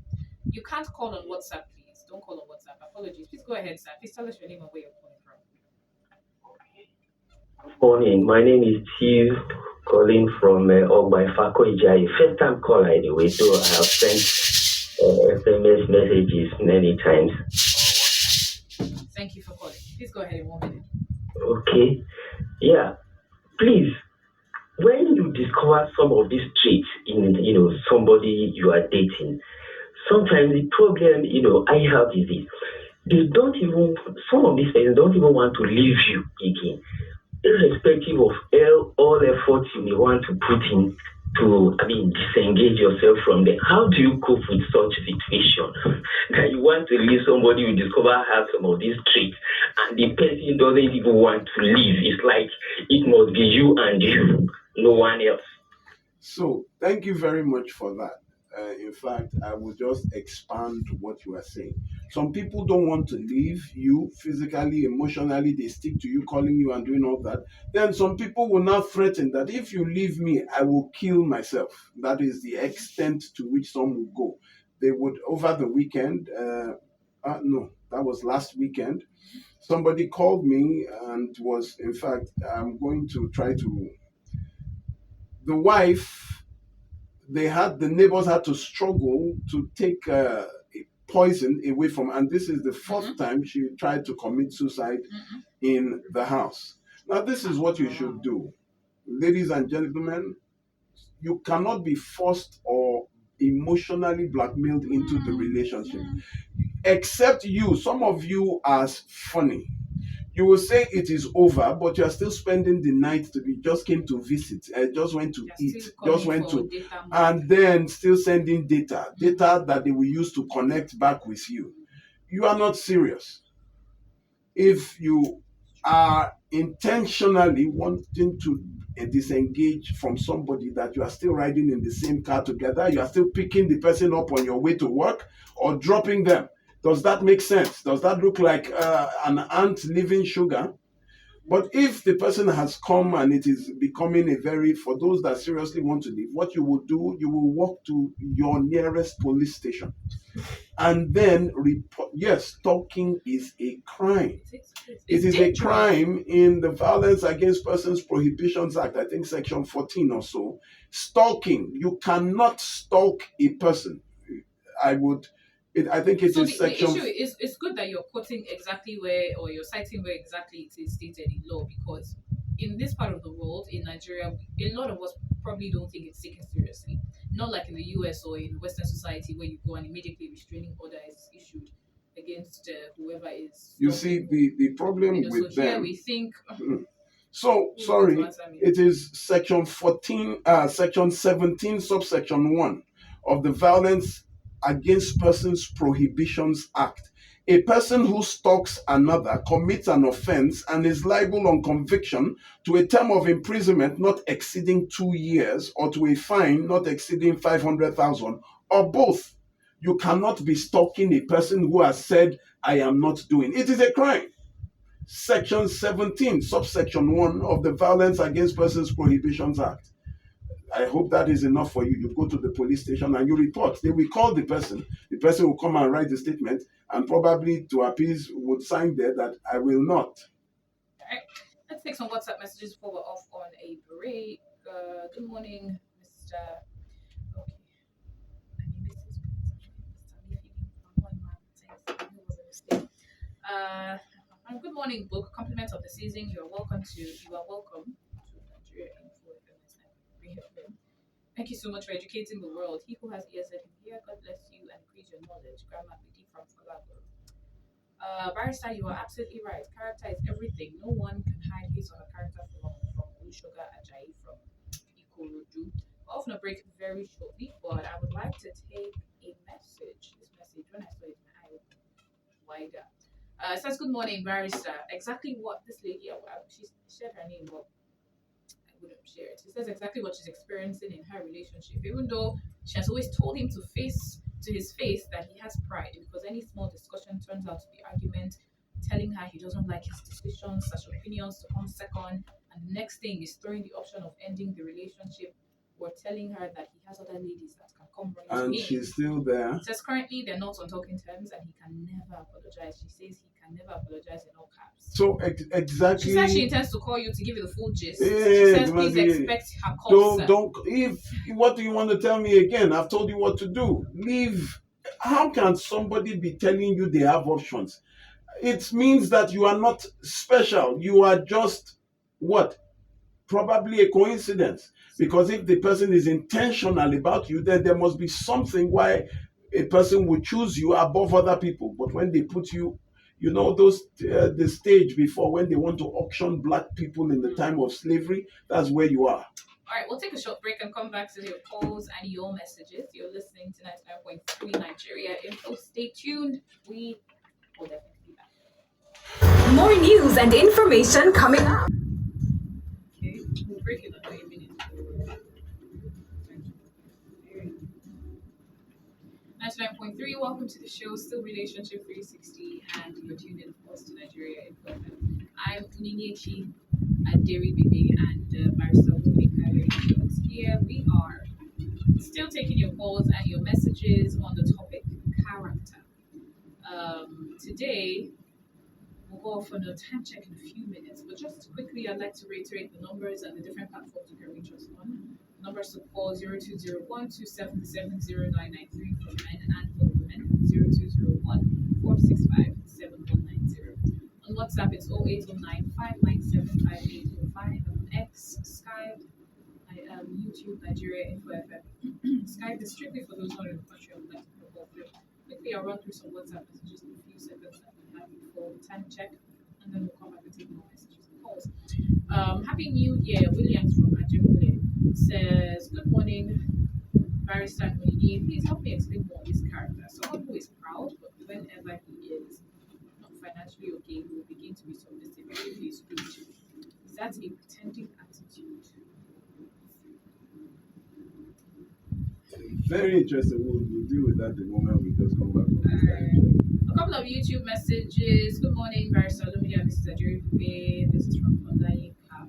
You can't call on WhatsApp, please. Don't call on WhatsApp. Apologies. Please go ahead, sir. Please tell us your name and where you're calling from. Morning. My name is Steve, calling from Ogbai Fako Ijai. First time caller anyway, though I have sent SMS messages many times. Thank you for calling. Please go ahead in 1 minute. Okay. Yeah. Please, when you discover some of these traits in somebody you are dating, sometimes the problem I have is this. Some of these persons don't even want to leave you again, irrespective of all efforts you may want to put in to, disengage yourself from them. How do you cope with such situation? That you want to leave somebody you discover has some of these traits, and the person doesn't even want to leave. It's like it must be you and you, no one else. So, thank you very much for that. In fact, I will just expand what you are saying. Some people don't want to leave you physically, emotionally, they stick to you, calling you and doing all that. Then some people will now threaten that if you leave me, I will kill myself. That is the extent to which some will go. They would, over the weekend, no, that was last weekend, somebody called me and was, in fact, I'm going to try to, the wife, the neighbors had to struggle to take poison away from, and this is the 4th time she tried to commit suicide in the house. Now, this is what you should do, ladies and gentlemen. You cannot be forced or emotionally blackmailed into the relationship, except you. Some of you are funny. You will say it is over, but you are still spending the night just came to visit, just went to eat, just went to, and then still sending data that they will use to connect back with you. You are not serious. If you are intentionally wanting to disengage from somebody that you are still riding in the same car together, you are still picking the person up on your way to work or dropping them. Does that make sense? Does that look like an ant leaving sugar? But if the person has come and it is becoming for those that seriously want to leave, what you will do, you will walk to your nearest police station and then report. Yes, stalking is a crime. It is a crime in the Violence Against Persons Prohibitions Act, I think section 14 or so. Stalking, you cannot stalk a person. I think it is section. The issue is, it's good that you're quoting exactly where, or you're citing where exactly it is stated in law, because in this part of the world, in Nigeria, a lot of us probably don't think it's taken seriously. Not like in the US or in Western society where you go and immediately restraining order is issued against whoever is. You see, the problem with so them. Here we think. So, sorry, it is section 14, section 17, subsection 1 of the Violence Against Persons Prohibitions Act. A person who stalks another commits an offense and is liable on conviction to a term of imprisonment not exceeding 2 years or to a fine not exceeding 500,000 or both. You cannot be stalking a person who has said, I am not doing. It is a crime. Section 17, subsection 1 of the Violence Against Persons Prohibitions Act. I hope that is enough for you. You go to the police station and you report. They will call the person. The person will come and write the statement and probably to appease would sign there that I will not. All right. Let's take some WhatsApp messages before we're off on a break. Good morning, Mr. Okay. Good morning, book. Compliments of the season. You are welcome to Nigeria Info FM. Thank you so much for educating the world. He who has ears let him hear. God bless you and increase your knowledge. Grandma PD from Falago. Barrister, you are absolutely right. Character is everything. No one can hide his or her character from Olusoga Ajayi from Ikorodu. We're off on a break very shortly, but I would like to take a message. This message, when I saw it, my eye opened wider. It says, good morning, Barrister. Exactly what this lady, she said her name, but I wouldn't share it. He says exactly what she's experiencing in her relationship, even though she has always told him to his face that he has pride because any small discussion turns out to be argument, telling her he doesn't like his decisions, such opinions to come second, and the next thing is throwing the option of ending the relationship or telling her that he has other ladies that can come running And to him. she's still there. He says currently they're not on talking terms and he can never apologize. She says he can never apologize in all caps. So exactly. She says she intends to call you to give you the full gist. Yeah, She says please Maggie. expect her call. Don't. If what do you want to tell me again? I've told you what to do. Leave. How can somebody be telling you they have options? It means that you are not special. You are just what? Probably a coincidence. Because if the person is intentional about you, then there must be something why a person would choose you above other people. But when they put you, those the stage before when they want to auction black people in the time of slavery, that's where you are. All right, we'll take a short break and come back to your calls and your messages. You're listening to 99.3 Nigeria Info. Stay tuned. We will definitely be back. More news and information coming up. Okay, we'll break it up in a minute. 99.3, welcome to the show, Still Relationship 360, and you're tuned in, of course, to Nigeria Info. I'm Uninyechi Aderi Bibi and Barrister Wumika is here. We are still taking your calls and your messages on the topic character. Today, we'll go off on a time check in a few minutes, but just quickly, I'd like to reiterate the numbers and the different platforms you can reach us on. Numbers to call 0201 277 for men and for the women, 0201 465 7190. On WhatsApp, it's 0809 597 5805. On X, Skype, YouTube, Nigeria Info FM. Skype is strictly for those not in the country. I would like to go through. Quickly, I'll run through some WhatsApp messages in a few seconds that we have before the time check, and then we'll come back and take more messages and calls. Happy New Year, Williams from Ajibule says, good morning, Barrister Onini. Please help me explain more of his character. Someone who is proud, but whenever he is not financially okay, he will begin to be submissive if he is good to. Is that a pretending attitude? Very interesting. We'll deal with that the moment we just come back from this time check. A couple of YouTube messages. Good morning, Barrister Olumide and Mr. Jerry Pepe. This is from Olayinka.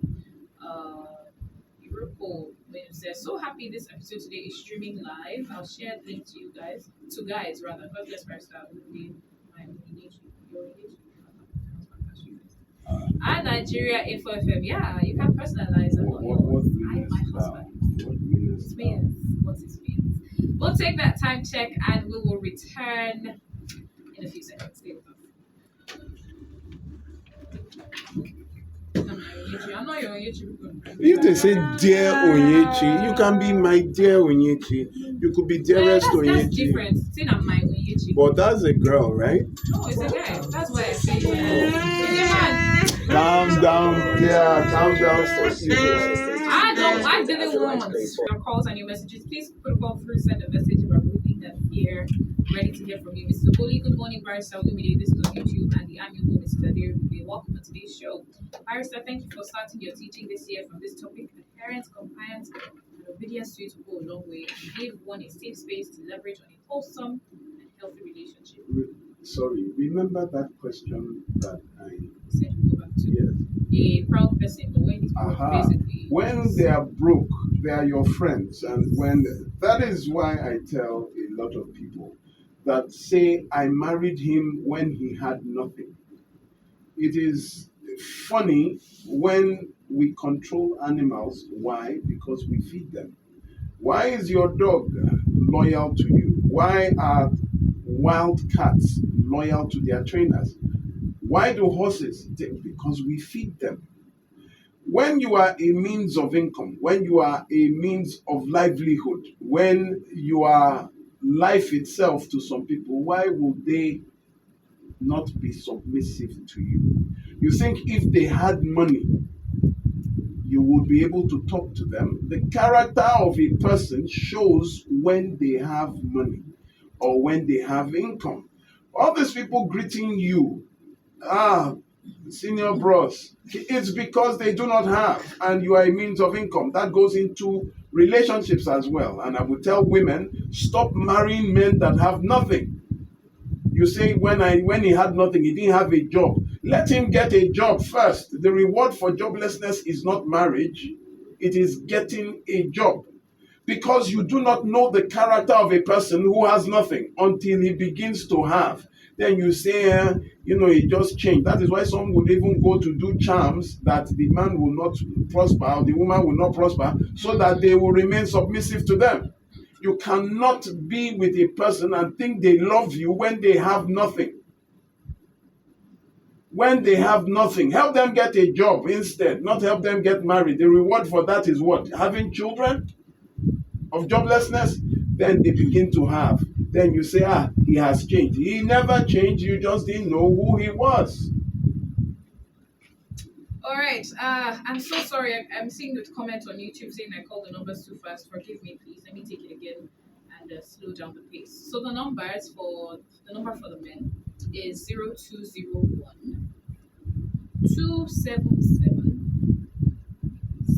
Europol says, so happy this episode today is streaming live. I'll share the link to you guys. To guys, rather. God bless Barrister Olumide. My engagement. Your engagement. And Nigeria Info FM. Yeah, you can personalize it. What My husband. It means what it means. We'll take that time check and we will return in a few seconds. Stay with us. I'm not your YouTube. If they say dear Onyechi, you can be my dear Onyechi. You could be dearest that's Onyechi. different. Say I'm my Onyechi. But that's a girl, right? No, it's a guy. That's why I say it's a man. Calm down, dear. Calm down for you. I didn't want your calls and your messages. Please put a call through, send a message about everything that here. Ready to hear from you. Mr. Boli, good morning, Barrister Olumide. This is on YouTube and the annual Mr. Aderi. Welcome to today's show. Barrister, thank you for starting your teaching this year from this topic. Adherence, compliance, and obedience to it will go a long way and give one a safe space to leverage on a wholesome and healthy relationship. Sorry, remember that question that I said we'll go back to. Yes. A proud person, but when it's broke, basically. When they are broke, they are your friends. And when that is why I tell a lot of people that say I married him when he had nothing. It is funny when we control animals. Why? Because we feed them. Why is your dog loyal to you? Why are wild cats loyal to their trainers? Why do horses? Because we feed them. When you are a means of income, when you are a means of livelihood, when you are life itself to some people, why would they not be submissive to you? You think if they had money, you would be able to talk to them. The character of a person shows when they have money or when they have income. All these people greeting you, senior bros. It's because they do not have, and you are a means of income. That goes into relationships as well. And I would tell women, stop marrying men that have nothing. You say when he had nothing, he didn't have a job. Let him get a job first. The reward for joblessness is not marriage, it is getting a job. Because you do not know the character of a person who has nothing until he begins to have. Then you say, he just changed. That is why some would even go to do charms that the man will not prosper or the woman will not prosper, so that they will remain submissive to them. You cannot be with a person and think they love you when they have nothing. When they have nothing, help them get a job instead, not help them get married. The reward for that is what? Having children of joblessness. Then they begin to have. Then you say, he has changed. He never changed. You just didn't know who he was. All right. I'm so sorry. I'm seeing the comment on YouTube saying I called the numbers too fast. Forgive me, please. Let me take it again and slow down the pace. So the number for the men is 0201 277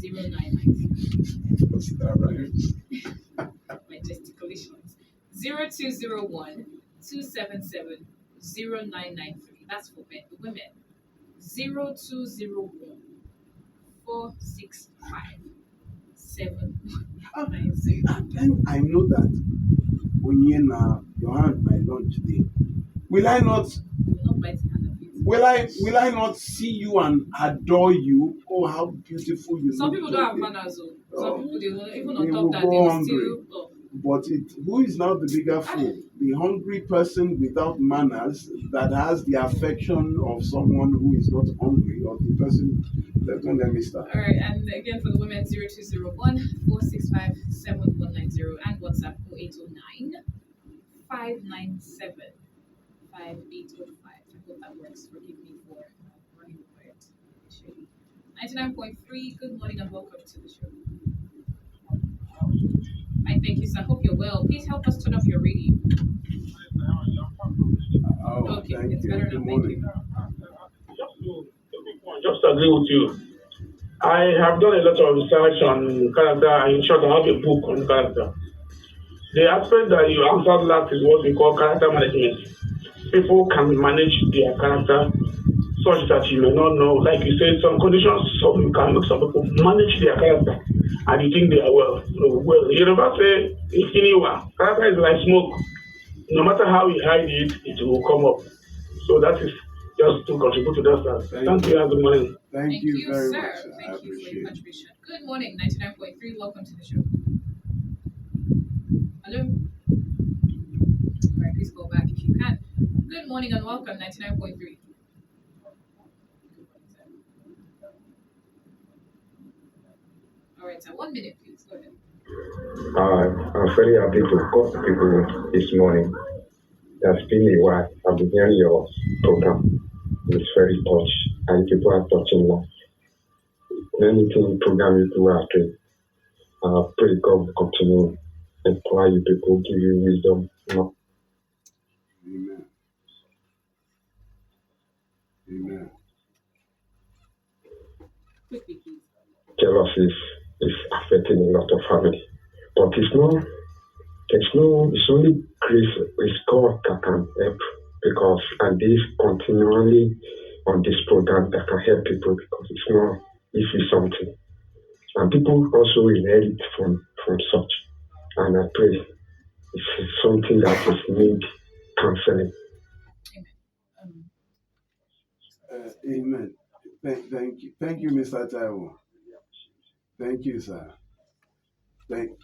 0993. What's that, right? My gesticulations. 0201 277 0993. That's for men. The women. 0201 465 7190. And then I know that when you hand my lunch day, will I not Will I not see you and adore you? Oh, how beautiful you Some look. people don't have manners, though. Some people, they will, even on They top will that, go they will hungry. still. But who is now the bigger fool? The hungry person without manners that has the affection of someone who is not hungry, or the person. Let me start. All right, and again for the women, 0201 465 7190 and WhatsApp 0809 597 5805. I hope that works. Forgive me for running over it. 99.3. Good morning and welcome to the show. I thank you, sir. Hope you're well. Please help us turn off your radio. Okay, thank it's you. better Good now. morning. Thank you. Just agree with you. I have done a lot of research on character, and in short, I have a book on character. The aspect that you answered last is what we call character management. People can manage their character such that you may not know, like you said, some conditions, some you can make some people manage their character and you think they are well. You never say, if anyone, character is like smoke. No matter how you hide it, it will come up. So that is just to contribute to that. Thank you and good morning. Thank you very sir. much. Sir. I Thank you for your appreciate it. contribution. Good morning, 99.3. Welcome to the show. Hello. All right, please call back if you can. Good morning and welcome, 99.3. All right, so 1 minute, please. Go ahead. I'm very happy to call people this morning. It's been a while. I've been hearing your program. It's very touched, and people are touching life. Anything program you do are doing. Pray God will continue empower you people, give you wisdom. Amen. Amen. Quickly, please. Jealousy is affecting a lot of family. But it's only grace, it's God that can help, because and this continually on this program that can help people, because it's not easy something. And people also inherit from such. And I pray it's something that is need counseling. Amen. Thank you. Thank you, Mr. Taiwo. Thank you, sir. Thank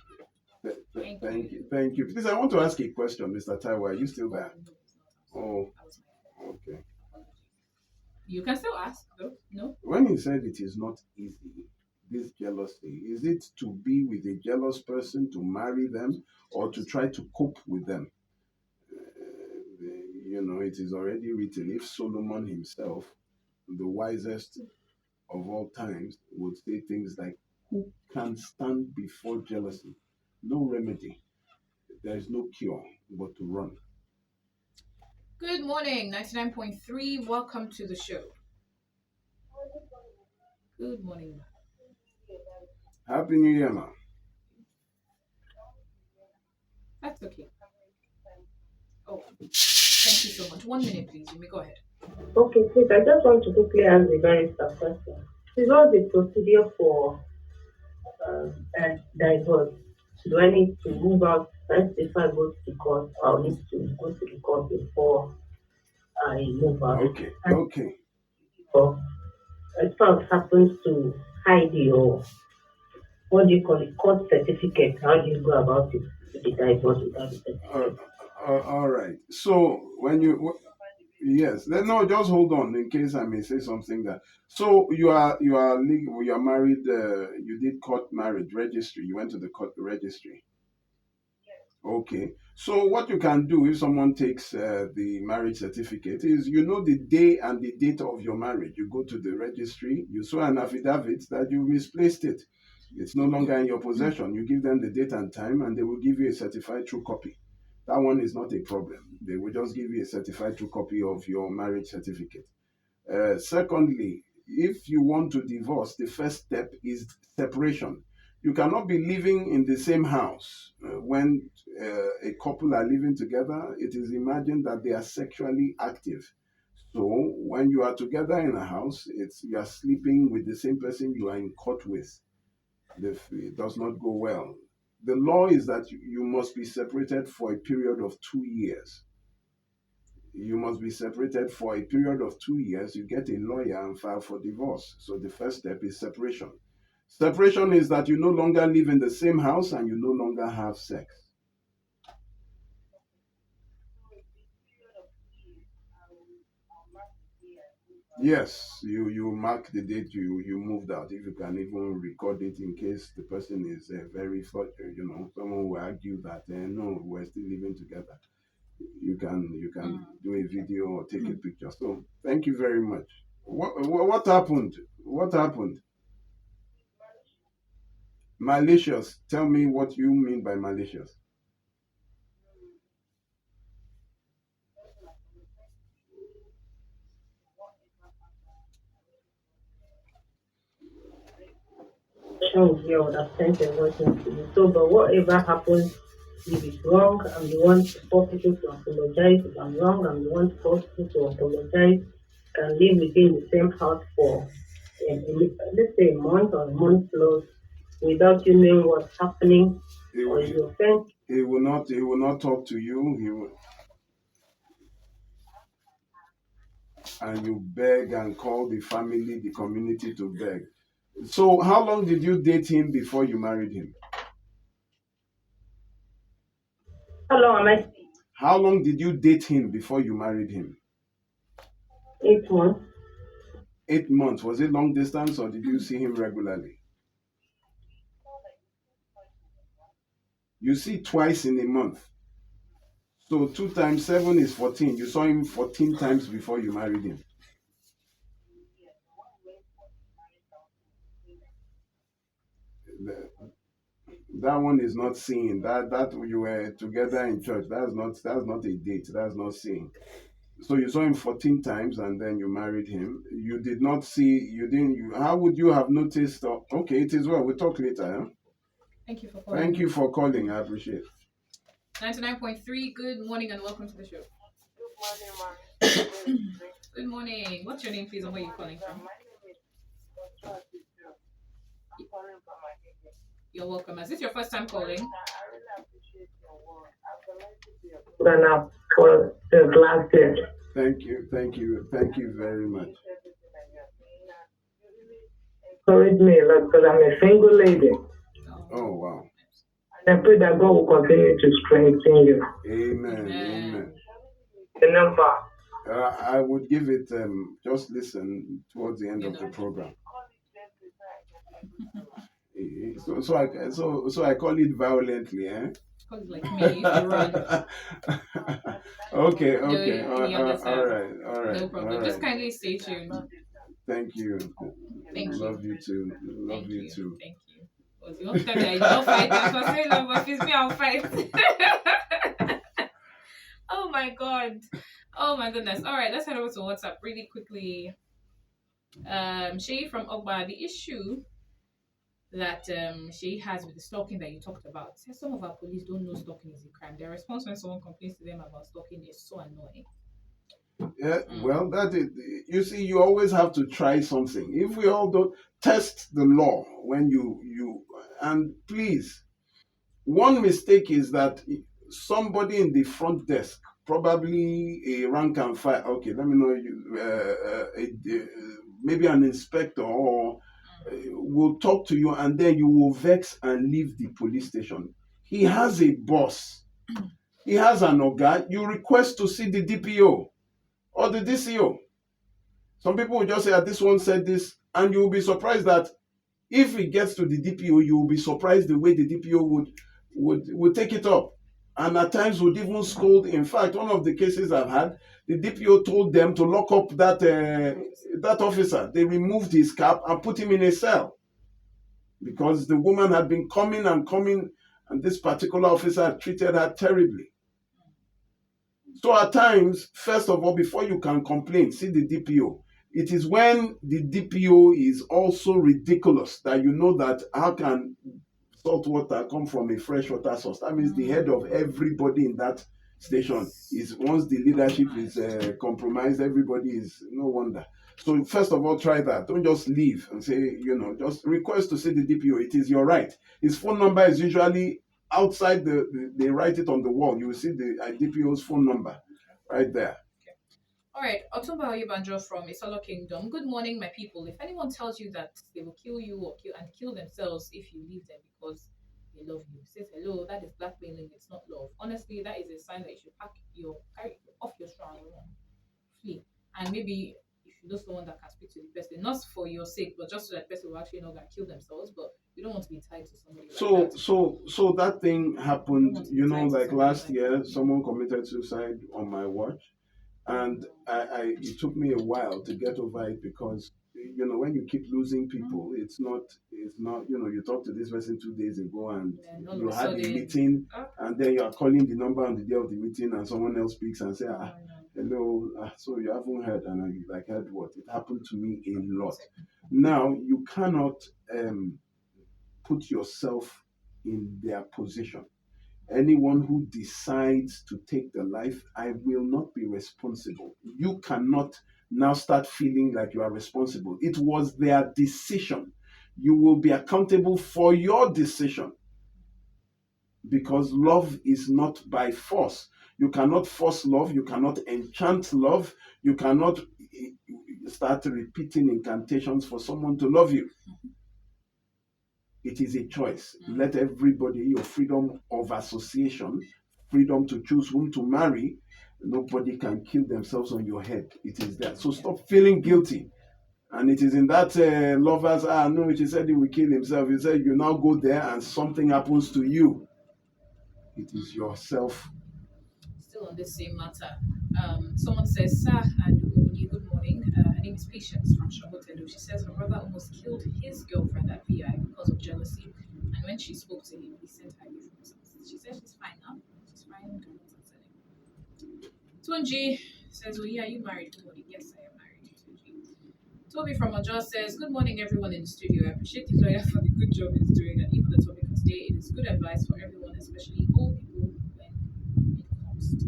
you. Thank you. Please, I want to ask a question, Mr. Taiwo. Are you still there? Oh, okay. You can still ask, though. No? When you said it is not easy, this jealousy, is it to be with a jealous person, to marry them, or to try to cope with them? It is already written, if Solomon himself, the wisest of all times, would say things like, who can stand before jealousy? No remedy. There is no cure but to run. Good morning, 99.3. Welcome to the show. Good morning, ma'am. Happy New Year, ma. That's okay. Oh, thank you so much. 1 minute, please. You may go ahead. Okay, please, I just want to quickly ask the barrister question. Please, what's the procedure for divorce? Do I need to move out first if I go to the court, or need to go to the court before I move out? Okay, And okay. or if spouse happens to hide your, what do you call it, court certificate, how do you go about it, the divorce without the certificate? All right. So when you yes, then no, just hold on in case I may say something that. So you are legal, you are married. You did court marriage registry. You went to the court registry. Okay. So what you can do if someone takes the marriage certificate is you know the day and the date of your marriage. You go to the registry. You swear an affidavit that you misplaced it. It's no longer in your possession. You give them the date and time, and they will give you a certified true copy. That one is not a problem. They will just give you a certified true copy of your marriage certificate. Secondly, if you want to divorce, the first step is separation. You cannot be living in the same house when a couple are living together. It is imagined that they are sexually active. So when you are together in a house, it's you are sleeping with the same person you are in court with. It does not go well. The law is that you must be separated for a period of 2 years. You must be separated for a period of 2 years. You get a lawyer and file for divorce. So the first step is separation. Separation is that you no longer live in the same house and you no longer have sex. Yes, you mark the date you moved out. If you can even record it in case the person is very, someone will argue that no, we're still living together. You can do a video or take a picture. So thank you very much. What happened? What happened? Malicious. Tell me what you mean by malicious. Here would have sent a voice note to you. So, but whatever happens, if it's wrong, I'm the one to force people to apologize. If I'm wrong, I'm the one to force people to apologize. Can live within the same house for, let's say, a month or a month plus without you knowing what's happening, He or will, you offend. he will not. He will not talk to you. And you beg and call the family, the community to beg. So, how long did you date him before you married him? How long am I? How long did you date him before you married him? 8 months. 8 months. Was it long distance or did you see him regularly? You see twice in a month. So 2 times 7 is 14. You saw him 14 times before you married him. That one is not seeing. That you were together in church. That's not a date. That's not seeing. So you saw him 14 times and then you married him. You did not see. You didn't. How would you have noticed? Okay, it is well. We'll talk later. Huh? Thank you for calling. Thank you for calling. I appreciate it. 99.3, good morning and welcome to the show. Good morning. What's your name, please, and where are you calling from? You're welcome. Is this your first time calling? Than for the last year. Thank you very much. Encourage me a lot because I'm a single lady. Oh wow. And I pray that God will continue to strengthen you. Amen. The number. I would give it. Just listen towards the end of the program. So I call it violently, eh? Like me, you run. Okay. All right. No problem. All right. Just kindly stay tuned. Thank you. Thank you. Love you too. Love you too. Thank you. Because you won't tell me I don't fight for so long, but if it's me, I'll fight. Oh my god. Oh my goodness. All right, let's head over to WhatsApp really quickly. Shay from Ogba, the issue that she has with the stalking that you talked about. Says some of our police don't know stalking is a crime. Their response when someone complains to them about stalking is so annoying. Yeah, well, that is, you see, you always have to try something. If we all don't test the law when and please, one mistake is that somebody in the front desk, probably a rank and file, okay, let me know you, maybe an inspector or will talk to you, and then you will vex and leave the police station. He has a boss. He has an organ. You request to see the DPO or the DCO. Some people will just say, this one said this, and you will be surprised that if it gets to the DPO, you will be surprised the way the DPO would take it up. And at times would even scold. In fact, one of the cases I've had, the DPO told them to lock up that officer. They removed his cap and put him in a cell because the woman had been coming, and this particular officer had treated her terribly. So at times, first of all, before you can complain, see the DPO. It is when the DPO is also ridiculous that you know that how can salt water come from a freshwater source? That means the head of everybody in that station is, once the leadership is compromised, everybody is no wonder. So first of all, try that. Don't just leave and say, just request to see the DPO. It is your right. His phone number is usually outside they write it on the wall. You will see the DPO's phone number right there. All right, Otumba Oyebanjo from Isolo Kingdom. Good morning, my people. If anyone tells you that they will kill you or kill themselves if you leave them because they love you, says hello, that is blackmailing. It's not love. Honestly, that is a sign that you should carry off your strong and flee. And maybe if you know someone that can speak to the person, not for your sake, but just so that person will actually not gonna kill themselves. But you don't want to be tied to somebody. Like that. So that thing happened. Like last year, someone committed suicide on my watch. And it took me a while to get over it because, when you keep losing people, it's not, you talked to this person 2 days ago and you had a meeting and then you are calling the number on the day of the meeting and someone else speaks and say, hello, so you haven't heard, and I heard what? It happened to me a lot. Now, you cannot put yourself in their position. Anyone who decides to take the life, I will not be responsible. You cannot now start feeling like you are responsible. It was their decision. You will be accountable for your decision because love is not by force. You cannot force love. You cannot enchant love. You cannot start repeating incantations for someone to love you. It is a choice. Let everybody, your freedom of association, freedom to choose whom to marry. Nobody can kill themselves on your head. It is there. So stop feeling guilty. And it is in that lovers, no, he said he will kill himself. He said you now go there and something happens to you. It is yourself. Still on the same matter. Someone says, Sir and Uni, good morning. Her name is Patience from Shagotelu. She says her brother almost killed his girlfriend at VI because of jealousy. And when she spoke to him, he sent her away from his. She says she's fine now. She's fine. Tunji says, well, yeah, you married? Good morning. Yes, I am married. Tunji. Toby from Ojo says, good morning, everyone in the studio. I appreciate the lawyer for the good job he's doing and even the topic of today. It is good advice for everyone, especially old people when it comes to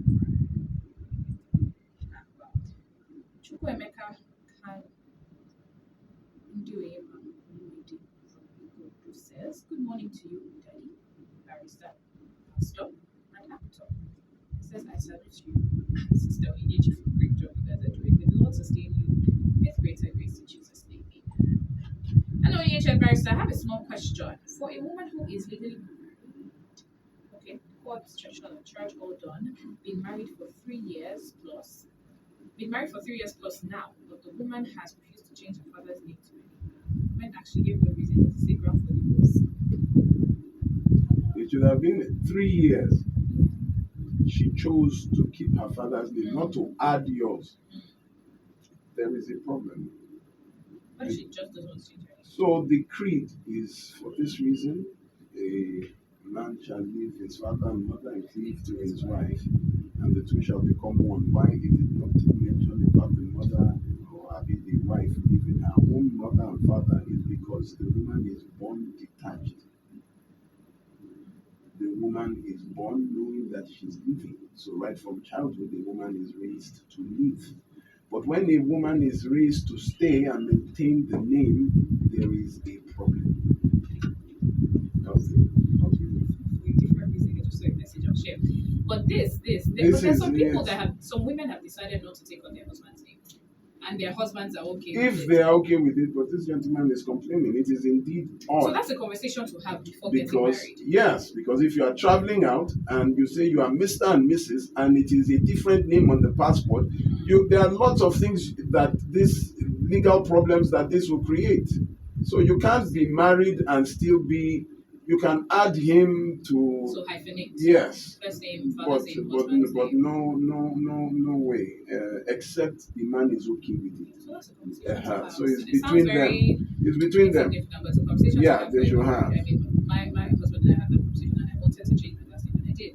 Chukwemeka can do a who says, good morning to you, Daddy, barrister, pastor, and actor. He says, I salute you, Sister Onyinyechi, for the great job you guys are doing. May the Lord sustain you with greater grace in Jesus' name. And Onyinyechi, barrister, I have a small question. For a woman who is legally okay, court, traditional and church all done, been married for 3 years plus, now, but the woman has refused to change her father's name to it. The woman actually gave no reason to say ground for divorce. It should have been 3 years. She chose to keep her father's name, not to add yours. There is a problem. But she just doesn't want to change her name. So the creed is, for this reason, a man shall leave his father and mother and cleave to his wife, and the two shall become one. Why it did not mention about the mother or the wife leaving her home mother and father is because the woman is born detached. The woman is born knowing that she's living. So right from childhood, the woman is raised to live. But when a woman is raised to stay and maintain the name, there is a problem. We different reason, I just saw a message I'll share. But there's some people that have, some women have decided not to take on their husband's name. And their husbands are okay with If it. they are okay with it, but this gentleman is complaining, it is indeed odd. So that's a conversation to have before getting Because married. yes, because if you are traveling out and you say you are Mr. and Mrs. and it is a different name on the passport, there are lots of things that this legal problems that this will create. So you can't be married and still be. You can add him to. So hyphenate. Yes. First name, But father's name, husband's name. no way. Except the man is okay with it. So that's a conversation to have. So it's It between sounds very them. It's between them. insignificant, but it's a conversation Yeah, to have. they should have. I mean, my husband and I had that conversation, and I wanted to change my last name, and I did.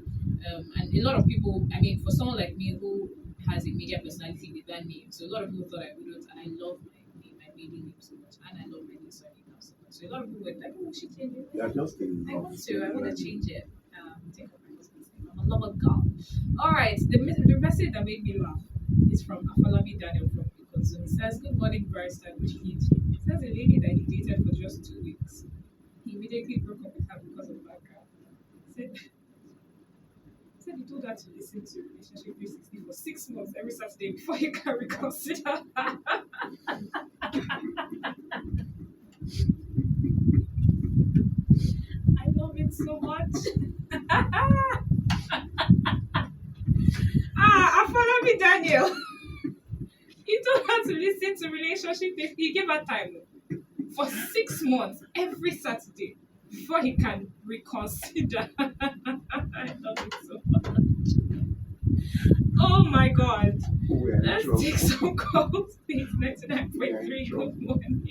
And a lot of people, I mean, for someone like me who has a media personality with that name, so a lot of people thought I wouldn't, and I love my name, my maiden name so much, and I love my new surname now so much. So a lot of people were like, "Oh, she changed it." Yeah, just in I want to change it. Take up my husband's name. I'm a lover girl. All right, the message that made me laugh is from Afalabi Daniel from Ikozu. He says, "Good morning, Barrister. Good evening." He says a lady that he dated for just 2 weeks. He immediately broke up with her because of that guy. Said he told her to listen to Relationship 360 for 6 months every Saturday before he can reconsider. I love it so much. Afolabi Daniel. He told her to listen to Relationship 360. He gave her time for 6 months every Saturday before he can reconsider. I love it so much. Oh my God. Let's take some calls, please. 99.3. Good morning.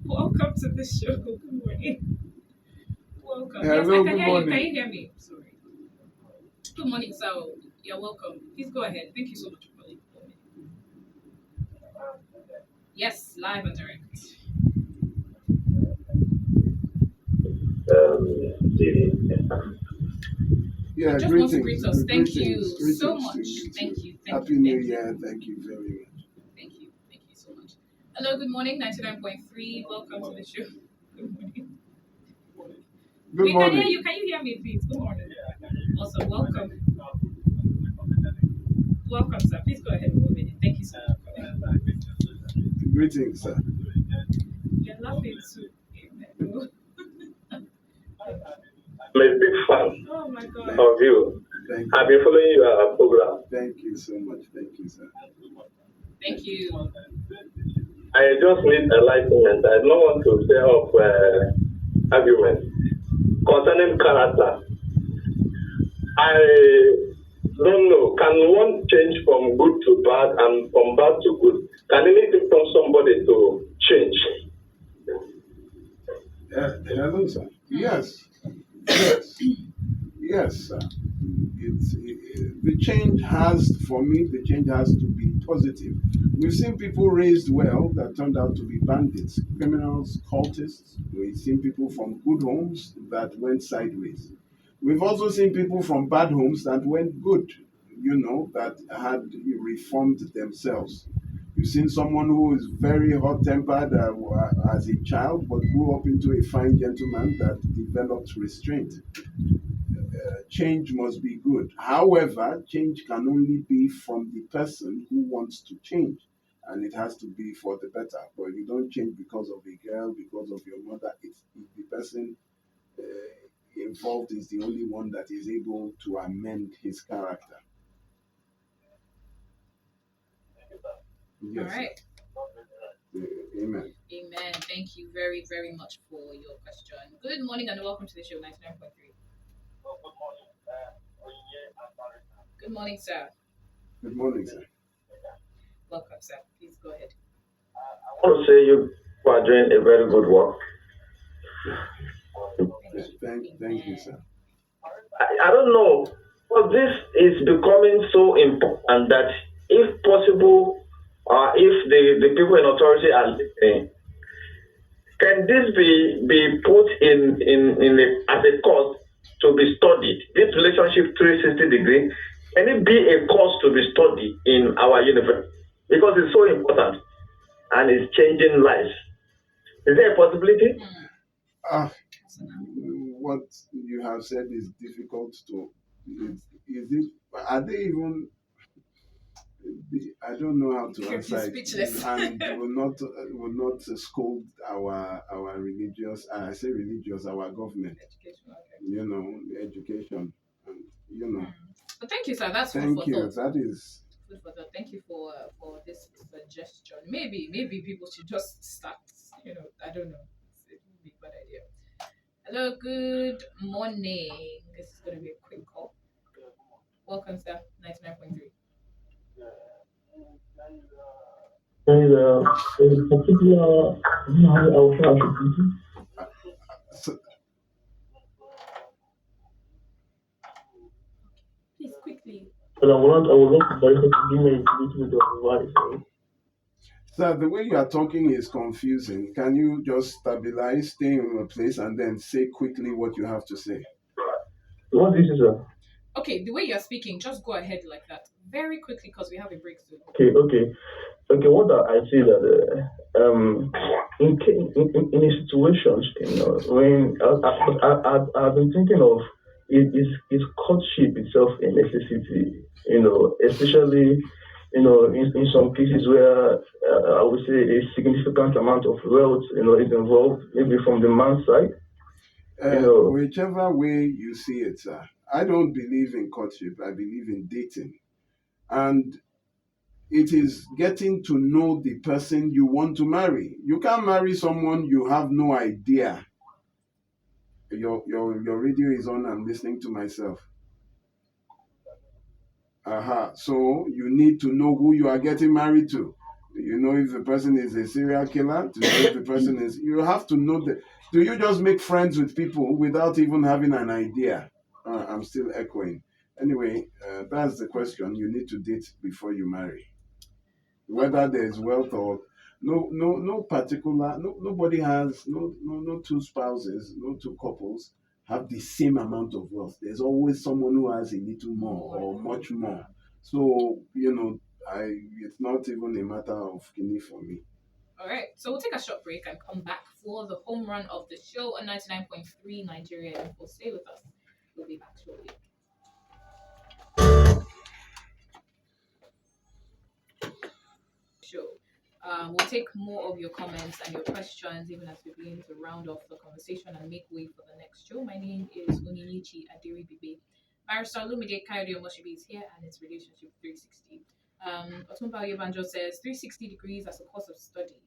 Welcome to the show. Good morning. Welcome. Hello, Yes, I can good hear you. morning. Can you hear me? Sorry. Good morning, sir. You're welcome. Please go ahead. Thank you so much for calling. Yes, live and direct. Yeah, Just want to greet us. Thank you so much. Thank you. Happy New Year. Thank you very much. Thank you. Thank you so much. Hello, good morning, 99.3. Welcome to the show. Good morning. Good We morning. can hear you. Can you hear me, please? Good morning. Also, welcome. Welcome, sir. Please go ahead for a minute. Thank you so much for calling. Greetings, sir. You're laughing too. I'm a big fan Oh my God. of you. Thank I've you. been following your program. Thank you so much. Thank you, sir. Thank you. I just need enlightenment. I don't want to stir up arguments concerning character. I don't know. Can one change from good to bad and from bad to good? Can anything from somebody to change? Hello, sir. Yes. Yes. Yes, sir. The change has, for me, the change has to be positive. We've seen people raised well that turned out to be bandits, criminals, cultists. We've seen people from good homes that went sideways. We've also seen people from bad homes that went good, that had reformed themselves. You've seen someone who is very hot-tempered as a child, but grew up into a fine gentleman that developed restraint. Change must be good. However, change can only be from the person who wants to change, and it has to be for the better. But you don't change because of a girl, because of your mother. If the person involved is the only one that is able to amend his character. Yes. All right. Amen. Amen. Thank you very, very much for your question. Good morning and welcome to the show, 99.3. Good morning, sir. Good morning, sir. Welcome, sir. Please go ahead. I want to say you are doing a very good work. Thank you, sir. I don't know, but this is becoming so important that if possible, if the people in authority are listening, can this be put as a course to be studied? This relationship 360 degree, can it be a course to be studied in our university? Because it's so important and it's changing lives. Is there a possibility? Ah, what you have said is difficult to. Is it? Are they even? I don't know how to answer it, Speechless. and will not scold our religious. I say religious, our government. Education, okay. Education, and But thank you, sir. That's food Thank for you. thought. That is. Food for thought. Thank you for this suggestion. Maybe people should just start. I don't know. It would be a bad idea. Hello, good morning. This is gonna be a quick call. Welcome, sir. 99.3. In particular, So, Please quickly. I would want to verify to give me a little bit of advice. sir, the way you are talking is confusing. Can you just stabilize, stay in your place, and then say quickly what you have to say? What this is, sir? Okay, the way you're speaking, just go ahead like that. Very quickly because we have a break soon. Okay. What I see that in a situations, when I've been thinking of is courtship itself a necessity, especially in some cases where I would say a significant amount of wealth, is involved, maybe from the man's side. Whichever way you see it, sir. I don't believe in courtship. I believe in dating. And it is getting to know the person you want to marry. You can't marry someone you have no idea. Your radio is on. I'm listening to myself. So you need to know who you are getting married to. You know if the person is a serial killer. To know if the person is. You have to know that. Do you just make friends with people without even having an idea? I'm still echoing. Anyway, that's the question. You need to date before you marry. Whether there's wealth or no particular, nobody has no two spouses, no two couples have the same amount of wealth. There's always someone who has a little more or much more. So it's not even a matter of kidney for me. All right, so we'll take a short break and come back for the home run of the show on 99.3 Nigeria Info. Stay with us. We'll be back shortly. Show. We'll take more of your comments and your questions even as we begin to round off the conversation and make way for the next show. My name is Oninichi Adiri Bibe. Barrister Lumide Kayode Omoshibi is here and it's Relationship 360. Otumba Yebanjo says 360 degrees as a course of study.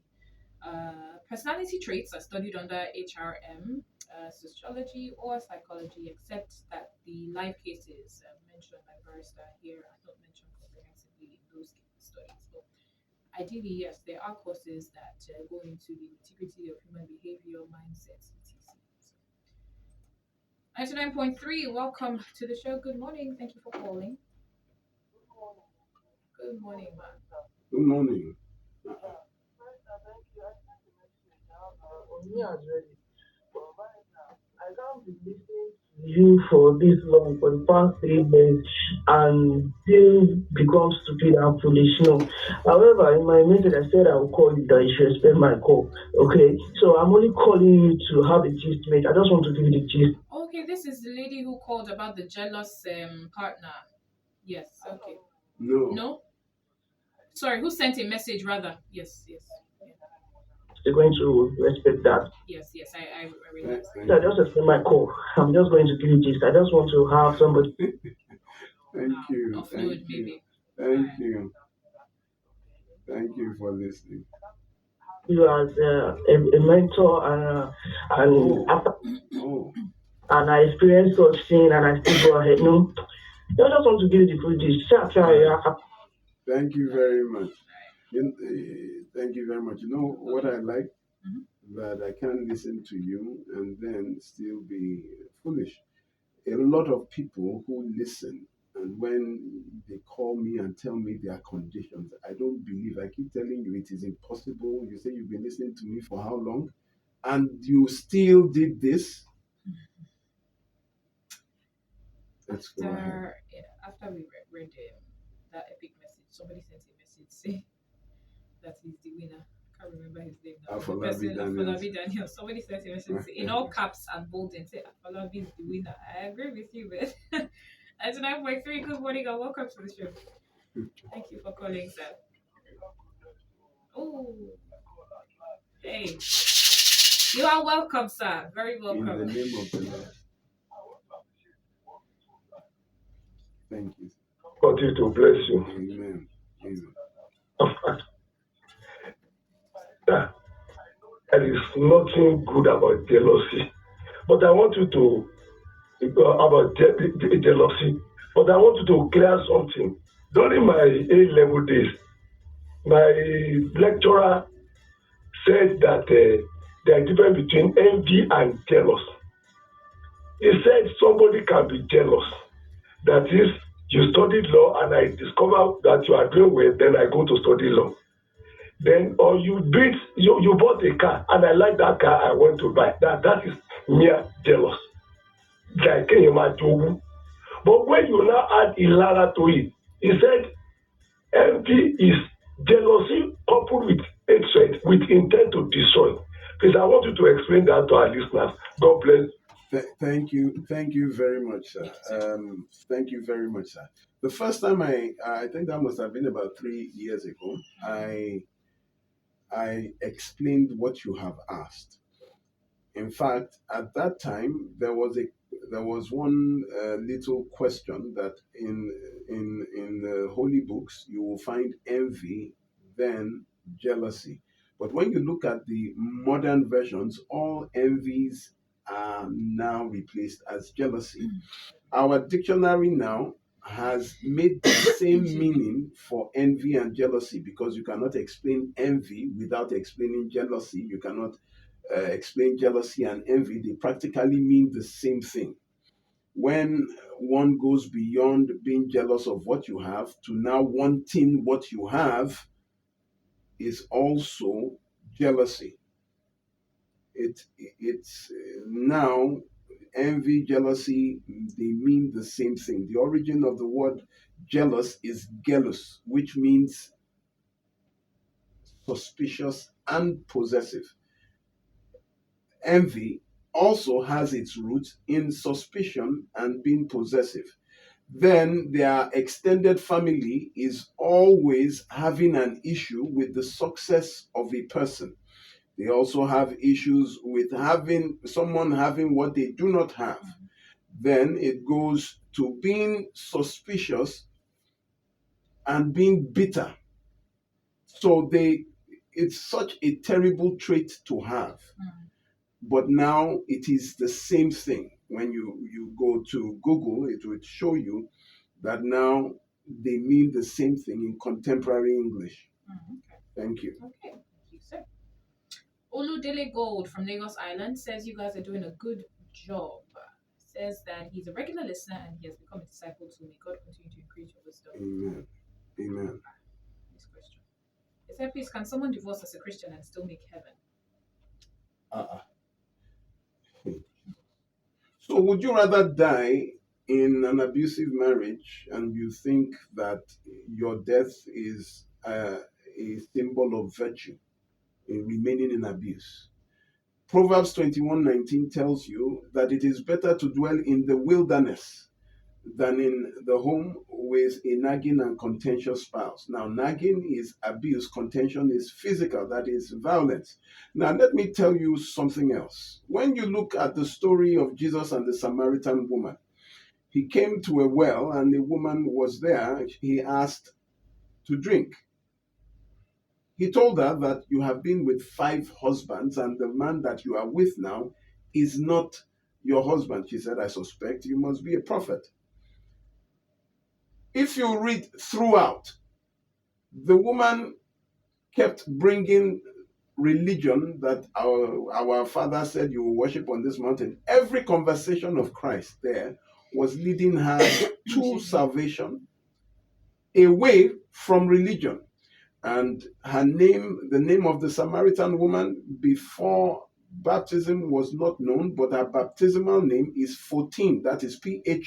Personality traits are studied under HRM, sociology, or psychology, except that the life cases mentioned by Barrister here are not mentioned comprehensively in those studies. So, ideally, yes, there are courses that go into the integrity of human behavior, mindsets, etc. 99.3, welcome to the show. Good morning. Thank you for calling. Good morning, ma'am. Good morning. I can't be listening to you for this long, for the past 3 days, and still become stupid and foolish. No. However, in my message, I said I will call you that you should respect my call. Okay, so I'm only calling you to have a gist, mate. I just want to give you the gist. Okay, this is the lady who called about the jealous partner. Yes, okay. No. No? Sorry, who sent a message rather? Yes. Yeah. You're going to respect that. Yes, I realize. So I just respect my call. I'm just going to give you gist. I just want to have somebody. Thank you. Offload, maybe. Thank you. Thank you for listening. You as a mentor and after and I experienced such thing and I still go ahead. No, I just want to give you the full gist. Thank you very much. Thank you very much. You know what I like? That I can listen to you and then still be foolish. A lot of people who listen And when they call me and tell me their conditions, I don't believe. I keep telling you it is impossible. You say you've been listening to me for how long? And you still did this? Let's go ahead. After we read that epic message, somebody sent a message saying that he's the winner. I can't remember his name now. Afolabi Daniel. Somebody sent a message in all caps and bold and said Afolabi is the winner. I agree with you, man. 99.3, good morning and welcome to the show. Thank you for calling, sir. Oh, hey. You are welcome, sir. Very welcome. In the name of the Lord. Thank you. Continue to bless you. Amen. Amen. There is nothing good about jealousy. But I want you to, about jealousy, but I want you to clear something. During my A-level days, my lecturer said that there is a difference between envy and jealous. He said somebody can be jealous. That is, you studied law and I discover that you are doing well, then I go to study law. Then, or you bought a car and I like that car I want to buy. That is mere jealous. Like but when you now add Ilara to it, he said envy is jealousy coupled with hatred with intent to destroy. Please, I want you to explain that to our listeners. God bless. Thank you very much, sir. Thank you very much, sir. The first time I think that must have been about 3 years ago, I explained what you have asked. In fact, at that time there was one little question that in the holy books you will find envy, then jealousy. But when you look at the modern versions, all envies are now replaced as jealousy. Our dictionary now has made the same meaning for envy and jealousy, because you cannot explain envy without explaining jealousy. You cannot explain jealousy and envy. They practically mean the same thing. When one goes beyond being jealous of what you have to now wanting what you have, is also jealousy. It's now envy, jealousy, they mean the same thing. The origin of the word jealous is gelus, which means suspicious and possessive. Envy also has its roots in suspicion and being possessive. Then their extended family is always having an issue with the success of a person. They also have issues with someone having what they do not have. Then it goes to being suspicious and being bitter. So it's such a terrible trait to have. But now it is the same thing. When you go to Google, it will show you that now they mean the same thing in contemporary English. Okay. Thank you. Okay, thank you, sir. Oludele Gold from Lagos Island says you guys are doing a good job. Says that he's a regular listener and he has become a disciple too. May God continue to increase your wisdom. Amen. Amen. Next question. He said, please, can someone divorce as a Christian and still make heaven? So would you rather die in an abusive marriage and you think that your death is a symbol of virtue in remaining in abuse? Proverbs 21:19 tells you that it is better to dwell in the wilderness than in the home with a nagging and contentious spouse. Now, nagging is abuse, contention is physical, that is violence. Now, let me tell you something else. When you look at the story of Jesus and the Samaritan woman, he came to a well and the woman was there. He asked to drink. He told her that you have been with 5 husbands and the man that you are with now is not your husband. She said, I suspect you must be a prophet. If you read throughout, the woman kept bringing religion that our father said you will worship on this mountain. Every conversation of Christ there was leading her to salvation, away from religion. And her name, the name of the Samaritan woman before baptism was not known, but her baptismal name is Photine. That is Photine.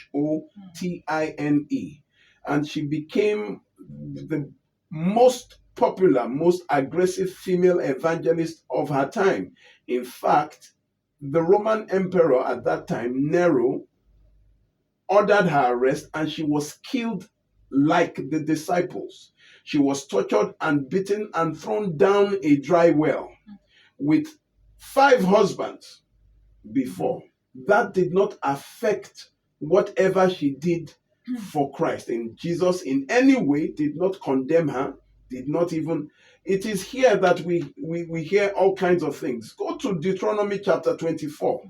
And she became the most popular, most aggressive female evangelist of her time. In fact, the Roman emperor at that time, Nero, ordered her arrest, and she was killed like the disciples. She was tortured and beaten and thrown down a dry well with 5 husbands before. That did not affect whatever she did for Christ. And Jesus in any way did not condemn her, did not even. It is here that we hear all kinds of things. Go to Deuteronomy chapter 24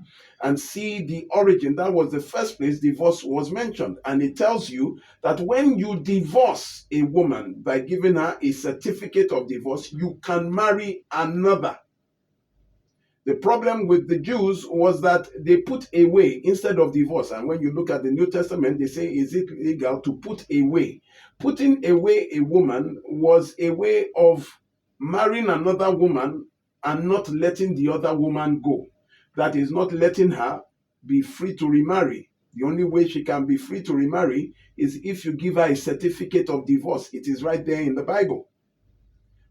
and see the origin. That was the first place divorce was mentioned. And it tells you that when you divorce a woman by giving her a certificate of divorce, you can marry another. The problem with the Jews was that they put away instead of divorce. And when you look at the New Testament, they say, is it legal to put away? Putting away a woman was a way of marrying another woman and not letting the other woman go. That is, not letting her be free to remarry. The only way she can be free to remarry is if you give her a certificate of divorce. It is right there in the Bible.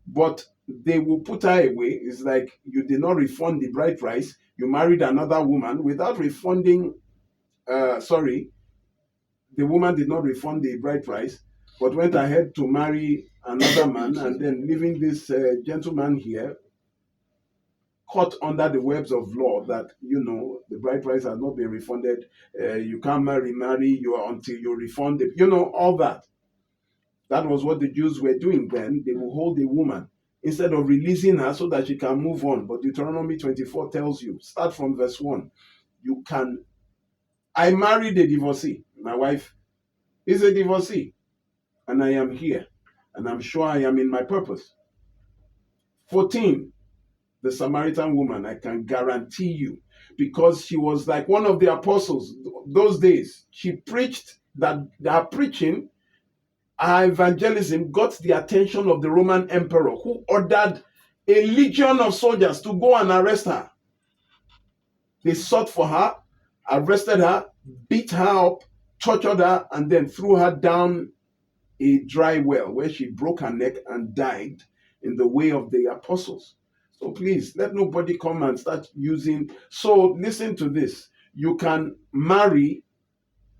But they will put her away. It's like you did not refund the bride price. You married another woman without refunding. The woman did not refund the bride price, but went ahead to marry another man, and then leaving this gentleman here caught under the webs of law that, the bride price has not been refunded. You can't marry until you refund it. All that. That was what the Jews were doing then. They will hold a woman instead of releasing her so that she can move on. But Deuteronomy 24 tells you, start from verse 1. I married a divorcee. My wife is a divorcee. And I am here. And I'm sure I am in my purpose. 14, the Samaritan woman, I can guarantee you, because she was like one of the apostles those days. She preached that her preaching, her evangelism got the attention of the Roman emperor, who ordered a legion of soldiers to go and arrest her. They sought for her, arrested her, beat her up, tortured her, and then threw her down a dry well where she broke her neck and died in the way of the apostles. So please, let nobody come and start using. So listen to this. You can marry,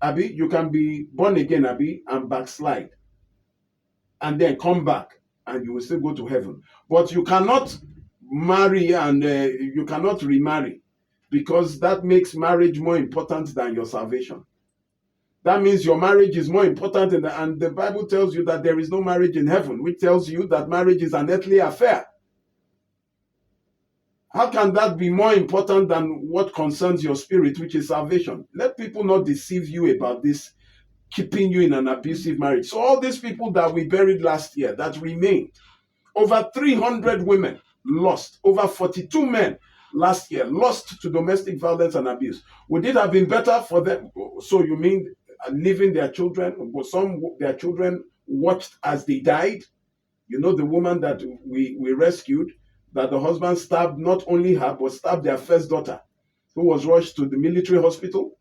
Abby, you can be born again, Abby, and backslide. And then come back and you will still go to heaven. But you cannot marry and you cannot remarry, because that makes marriage more important than your salvation. That means your marriage is more important, and the Bible tells you that there is no marriage in heaven, which tells you that marriage is an earthly affair. How can that be more important than what concerns your spirit, which is salvation? Let people not deceive you about this, keeping you in an abusive marriage. So all these people that we buried last year that remained, over 300 women lost, over 42 men last year lost to domestic violence and abuse. Would it have been better for them? So you mean leaving their children? Their children watched as they died? The woman that we rescued, that the husband stabbed not only her, but stabbed their first daughter, who was rushed to the military hospital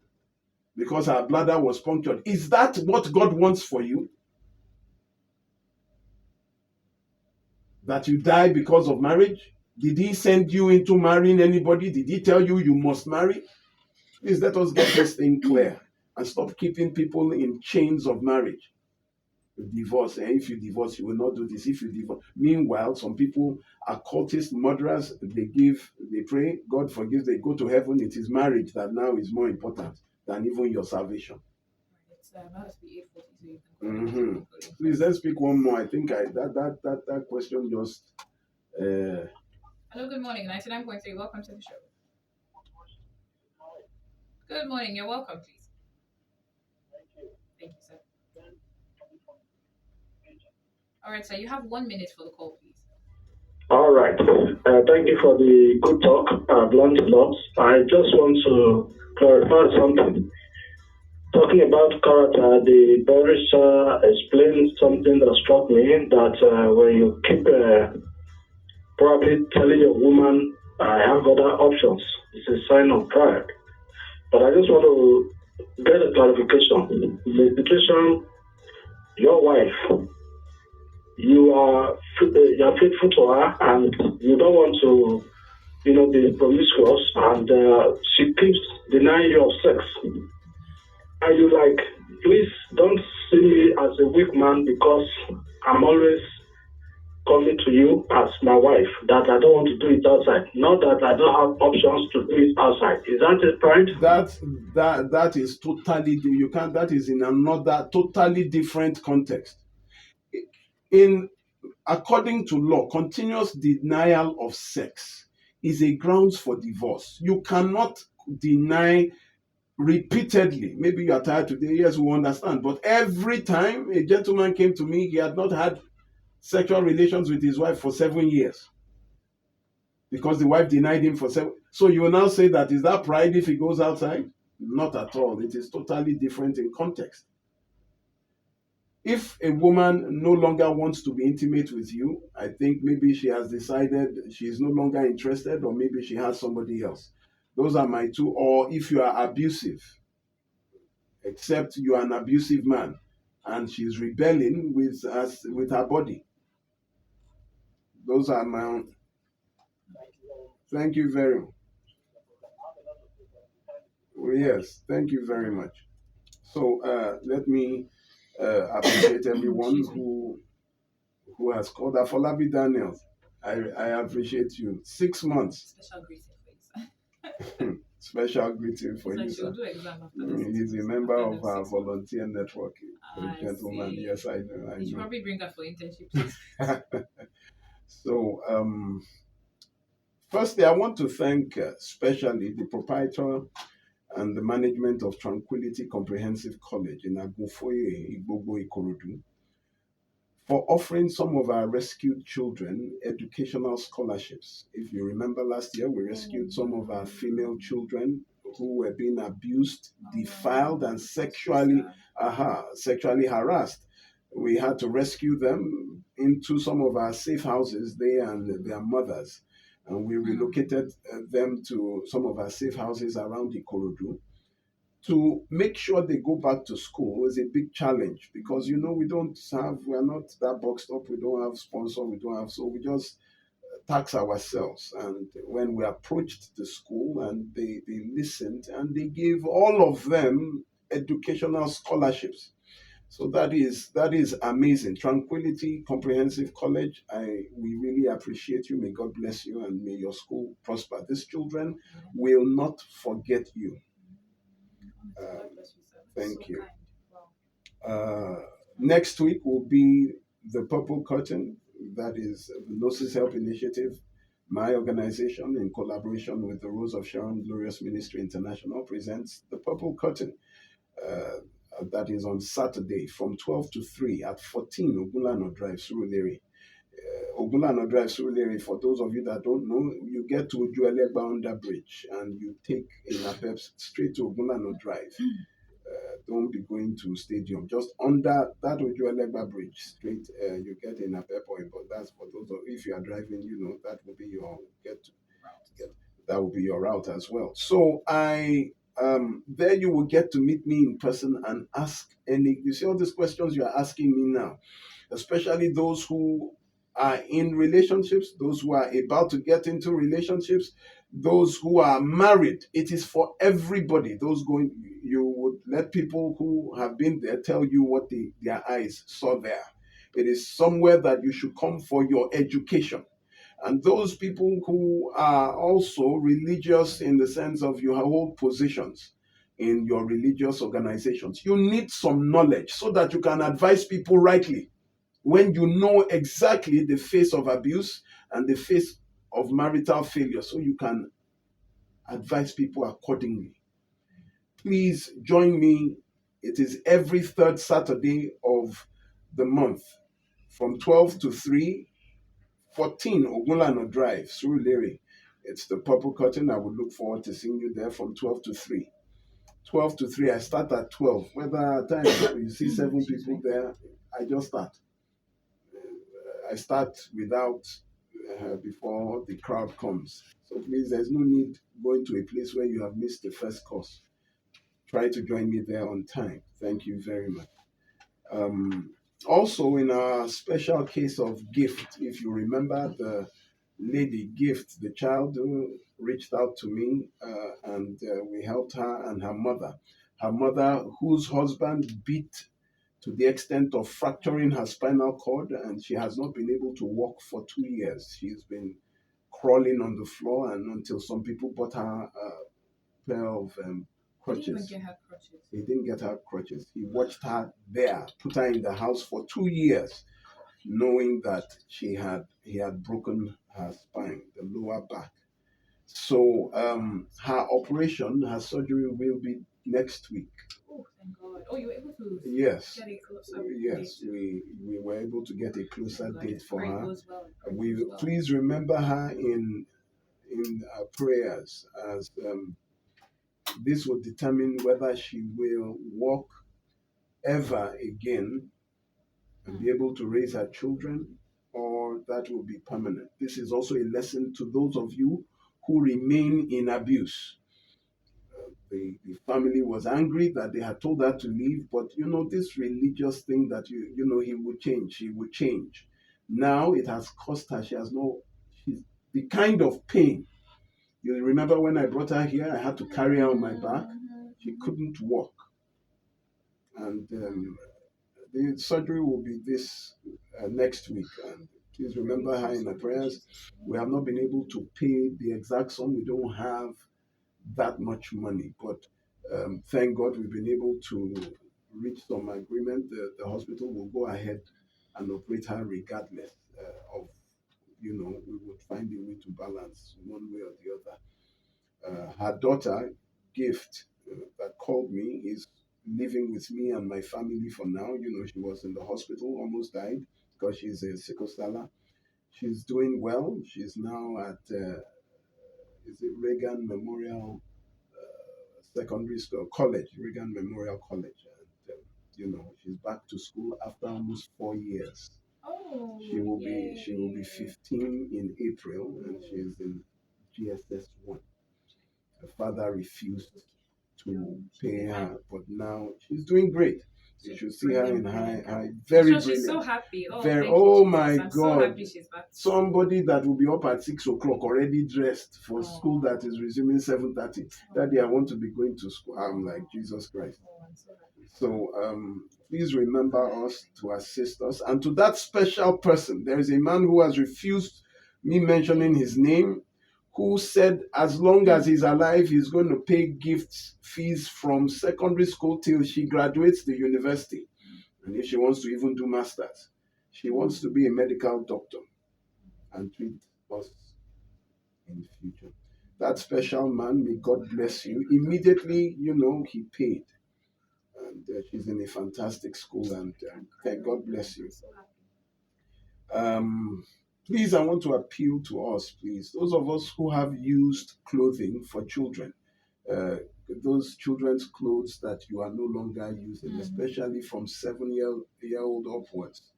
because her bladder was punctured. Is that what God wants for you? That you die because of marriage? Did he send you into marrying anybody? Did he tell you you must marry? Please let us get this thing clear and stop keeping people in chains of marriage. Divorce, and if you divorce, you will not do this. If you divorce, meanwhile, some people are cultists, murderers. They pray, God forgives, they go to heaven. It is marriage that now is more important than even your salvation. It's about to be 8:40, so you can Please, let's speak one more. I think that question just. Hello, good morning, 99.3. Welcome to the show. Good morning. You're welcome, please. Thank you, sir. All right, so you have 1 minute for the call, please. All right. Thank you for the good talk. I've learned a lot. I just want to clarify something. Talking about character, the barrister explained something that struck me that when you keep probably telling your woman, I have other options, it's a sign of pride. But I just want to get a clarification. The situation, your wife, you are faithful to her and you don't want to, be promiscuous and she keeps denying you of sex. And you like, please don't see me as a weak man because I'm always coming to you as my wife, that I don't want to do it outside. Not that I don't have options to do it outside. Is that it, right? That is totally you can't that is in another totally different context. In according to law, continuous denial of sex is a grounds for divorce. You cannot deny repeatedly. Maybe you are tired today, yes, we understand. But every time a gentleman came to me, he had not had sexual relations with his wife for 7 years because the wife denied him for 7. So you will now say that is that pride if he goes outside? Not at all. It is totally different in context. If a woman no longer wants to be intimate with you, I think maybe she has decided she is no longer interested, or maybe she has somebody else. Those are my two. Or if you are abusive, except you are an abusive man and she's rebelling with her body. Those are my own. Thank you very much. Yes, thank you very much. So let me appreciate everyone who has called. Afolabi Daniels, I appreciate you. 6 months. Special greeting, please. Special greeting for So you, she'll sir. do exam after this. He's a member of our volunteer network. I Gentleman, see. yes, I know. You should probably bring her for internship, please. So, firstly, I want to thank especially the proprietor and the management of Tranquility Comprehensive College in Agunfoye, Igbobo, Ikorodu, for offering some of our rescued children educational scholarships. If you remember last year, we rescued some of our female children who were being abused, defiled, and sexually harassed. We had to rescue them into some of our safe houses, they and their mothers. And we relocated them to some of our safe houses around Ikorodu. To make sure they go back to school is a big challenge because we're not that boxed up, we don't have sponsor, so we just tax ourselves. And when we approached the school and they listened and they gave all of them educational scholarships. So that is amazing. Tranquility Comprehensive College, we really appreciate you. May God bless you and may your school prosper. These children will not forget you. Thank you. Next week will be the Purple Curtain. That is the Gnosis Help Initiative. My organization, in collaboration with the Rose of Sharon Glorious Ministry International, presents the Purple Curtain. That is on Saturday from 12 to 3 at 14 Ogunlano Drive, Surulere. Ogunlano Drive, Surulere, for those of you that don't know, you get to Ojuelegba under bridge and you take a Napep straight to Ogunlano Drive. Don't be going to stadium. Just under that Ojuelegba bridge, straight, you get in Napep point. But that's for those of if you are driving, that will be your that will be your route as well. So there you will get to meet me in person and ask you see all these questions you are asking me now, especially those who are in relationships, those who are about to get into relationships, those who are married. It is for everybody. You would let people who have been there tell you what their eyes saw there. It is somewhere that you should come for your education. And those people who are also religious in the sense of you hold positions in your religious organizations, you need some knowledge so that you can advise people rightly. When you know exactly the face of abuse and the face of marital failure, so you can advise people accordingly. Please join me. It is every third Saturday of the month from 12 to 3, 14 Ogunlano Drive, Surulere. It's the Purple Curtain. I would look forward to seeing you there from 12 to 3. 12 to 3. I start at 12. Whether at times you see 7 people there, I just start. I start without before the crowd comes. So please, there's no need going to a place where you have missed the first course. Try to join me there on time. Thank you very much. Also, in a special case of Gift, if you remember the lady Gift, the child who reached out to me and we helped her and her mother. Her mother, whose husband beat to the extent of fracturing her spinal cord, and she has not been able to walk for 2 years. She's been crawling on the floor, and until some people bought her a pair of crutches. He didn't even get her crutches. He didn't get her crutches. He watched her there, put her in the house for 2 years, knowing that he had broken her spine, the lower back. So her operation, her surgery will be next week. Oh, thank God. Oh, you were able to Yes. get a closer Yes, date. we were able to get a closer God, date for pray it her. goes well. Pray it We goes well. please remember her in our prayers, as this will determine whether she will walk ever again and be able to raise her children, or that will be permanent. This is also a lesson to those of you who remain in abuse. The family was angry that they had told her to leave, but this religious thing that he would change, she would change. Now it has cost her. She's the kind of pain. You remember when I brought her here, I had to carry her on my back. She couldn't walk. And the surgery will be this next week. And please remember her in the prayers. We have not been able to pay the exact sum. We don't have that much money, but thank God we've been able to reach some agreement. The hospital will go ahead and operate her regardless of, we would find a way to balance one way or the other. Her daughter, Gift, that called me, is living with me and my family for now. She was in the hospital, almost died because she's a sickle celler. She's doing well. She's now at is it Reagan Memorial Secondary School, College, Reagan Memorial College. And, she's back to school after almost 4 years. Oh, She will be 15 in April, and she's in GSS 1. Her father refused to pay her, but now she's doing great. You should see her in high, very brilliant. She's so happy. Oh, very, thank oh you, my Jesus. I'm God. so happy she's back. Somebody that will be up at 6 o'clock already dressed for school that is resuming 7:30. Daddy, I want to be going to school. I'm like, Jesus Christ. Oh, I'm so happy. So please remember us to assist us. And to that special person, there is a man who has refused me mentioning his name, who said as long as he's alive, he's going to pay Gift's fees from secondary school till she graduates the university. And if she wants to even do masters, she wants to be a medical doctor and treat us in the future. That special man, may God bless you. Immediately, he paid. And she's in a fantastic school, and God bless you. Please, I want to appeal to us, please. Those of us who have used clothing for children, those children's clothes that you are no longer using, especially from 7-year-old upwards,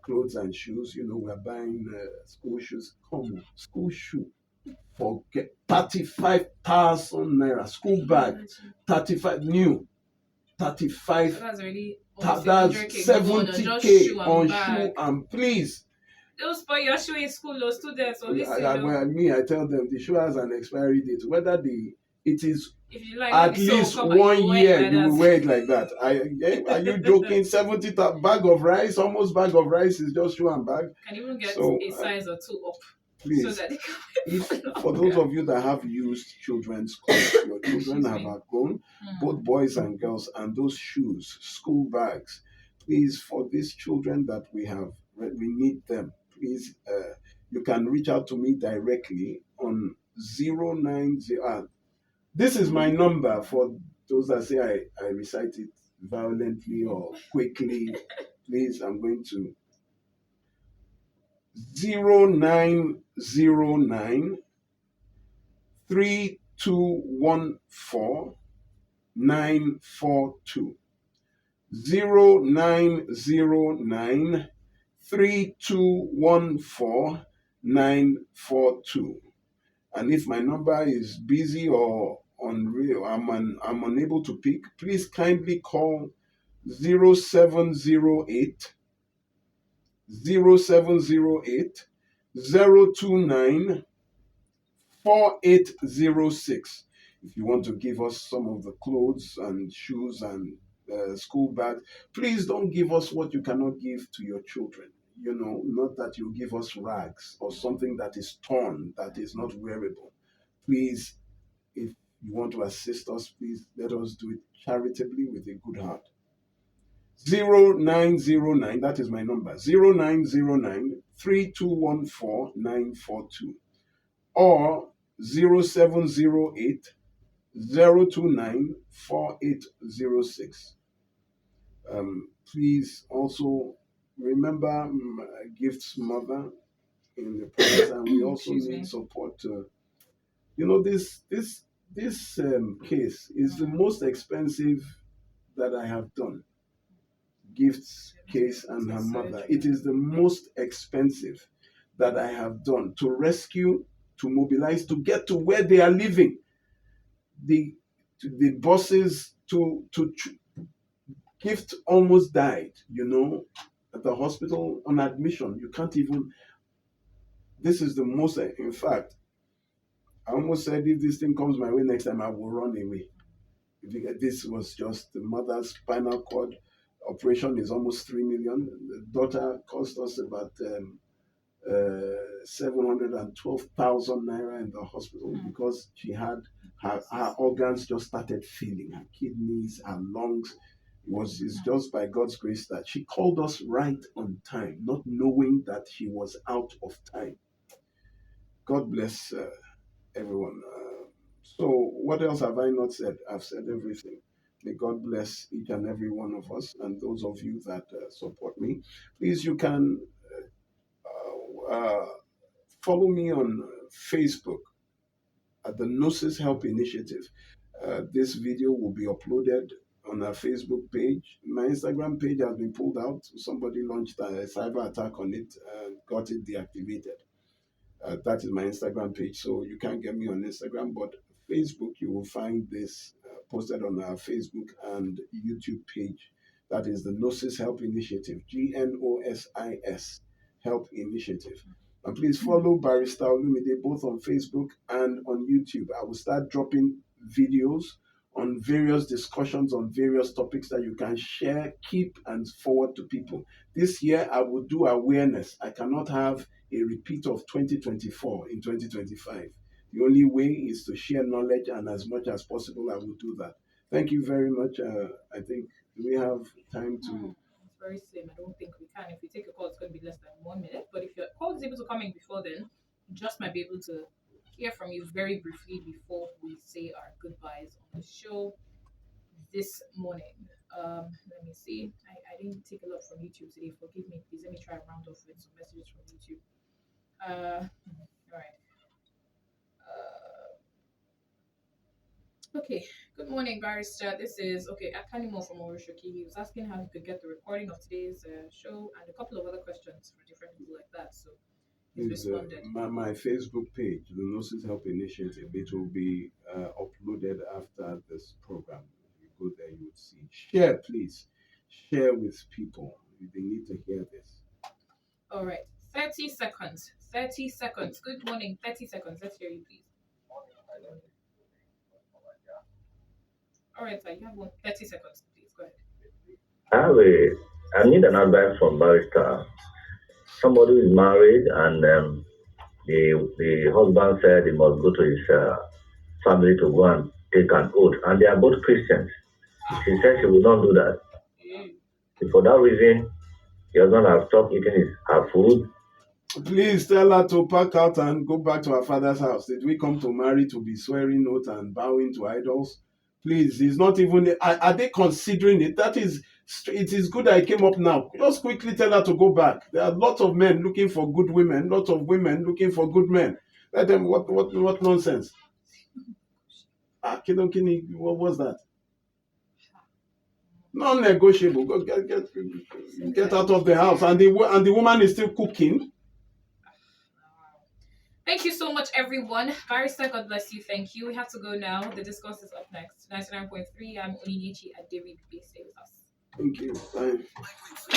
clothes and shoes. We're buying school shoes. School shoe for 35,000 naira. School bag, 35 new. 35. So that's already That's 70K on shoe, and please. Don't spoil your shoe in school, those students. So listen, I tell them the shoe has an expiry date. Whether it is if you like, at least 1 year, you will wear it like that. Are you joking? 70 bag of rice, almost bag of rice is just shoe and bag. Can even get a size or two up. Please, so that they can for those of you that have used children's clothes, your children have outgrown, both boys and girls, and those shoes, school bags, please, for these children that we need them. Please, you can reach out to me directly on 090. This is my number for those that say I recite it violently or quickly. Please, I'm going to 0909 3214 942. 0909 3214 942. And if my number is busy or unreal, I'm unable to pick, please kindly call 0708 029 4806. If you want to give us some of the clothes and shoes and school bags, please don't give us what you cannot give to your children. You know, not that you give us rags or something that is torn, that is not wearable. Please, if you want to assist us, please let us do it charitably with a good heart. 0909, that is my number, 0909 3214 942 or 0708 029 4806. Please also remember Gift's mother in the prayers, and we also need support to, this case is the most expensive that I have done. Gift's case and her mother. It is the most expensive that I have done to rescue, to mobilize, to get to where they are living. The buses to Gift almost died, at the hospital on admission. You can't even. This is the most. In fact, I almost said if this thing comes my way next time, I will run away. This was just the mother's spinal cord operation is almost 3 million. The daughter cost us about 712,000 naira in the hospital because she had her organs just started failing, her kidneys, her lungs. It's just by God's grace that she called us right on time, not knowing that she was out of time. God bless everyone. So what else have I not said? I've said everything. May God bless each and every one of us and those of you that support me. Please, you can follow me on Facebook at the Gnosis Help Initiative. This video will be uploaded on our Facebook page. My Instagram page has been pulled out. Somebody launched a cyber attack on it and got it deactivated. That is my Instagram page, so you can't get me on Instagram, but Facebook, you will find this posted on our Facebook and YouTube page. That is the Gnosis Help Initiative, GNOSIS Help Initiative. And please follow Barrister Olumide both on Facebook and on YouTube. I will start dropping videos on various discussions on various topics that you can share, keep, and forward to people. This year, I will do awareness. I cannot have a repeat of 2024 in 2025. The only way is to share knowledge, and as much as possible, I will do that. Thank you very much. I think we have time to... It's very slim. I don't think we can. If we take a call, it's going to be less than 1 minute. But if your call is able to come in before then, just might be able to hear from you very briefly before we say our goodbyes on the show this morning. Let me see. I didn't take a lot from YouTube today. Forgive me, please. Let me try and round off with some messages from YouTube. All right. Okay. Good morning, Barrister. This is Akanimo from Orushoki. He was asking how he could get the recording of today's show and a couple of other questions for different people like that. So he's responded. My Facebook page, the Gnosis Help Initiative, it will be uploaded after this program. If you go there, you would see. Share, please. Share with people. They need to hear this. All right. 30 seconds. 30 seconds. Good morning. 30 seconds. Let's hear you, please. All right, sir. You have 30 seconds, please. Go ahead. I need an advice from Barrister. Somebody is married and the husband said he must go to his family to go and take an oath, and they are both Christians. She said she will not do that. For that reason, he does not have stopped eating her food. Please tell her to pack out and go back to her father's house. Did we come to marry to be swearing oath and bowing to idols? Please, it's not even. Are they considering it? It is good I came up now. Just quickly tell her to go back. There are lots of men looking for good women, lots of women looking for good men. Let them. What nonsense? What was that? Non-negotiable. Go get out of the house, and the woman is still cooking. Thank you so much, everyone. Barrister, God bless you. Thank you. We have to go now. The discourse is up next. 99.3. I'm Onyinyechi Aderi. Stay with us. Thank you. Bye.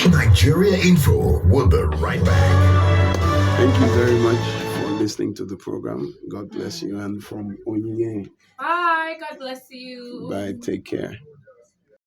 Nigeria Info. We'll be right back. Thank you very much for listening to the program. God bless you. And from Onyinye. Bye. God bless you. Bye. Take care.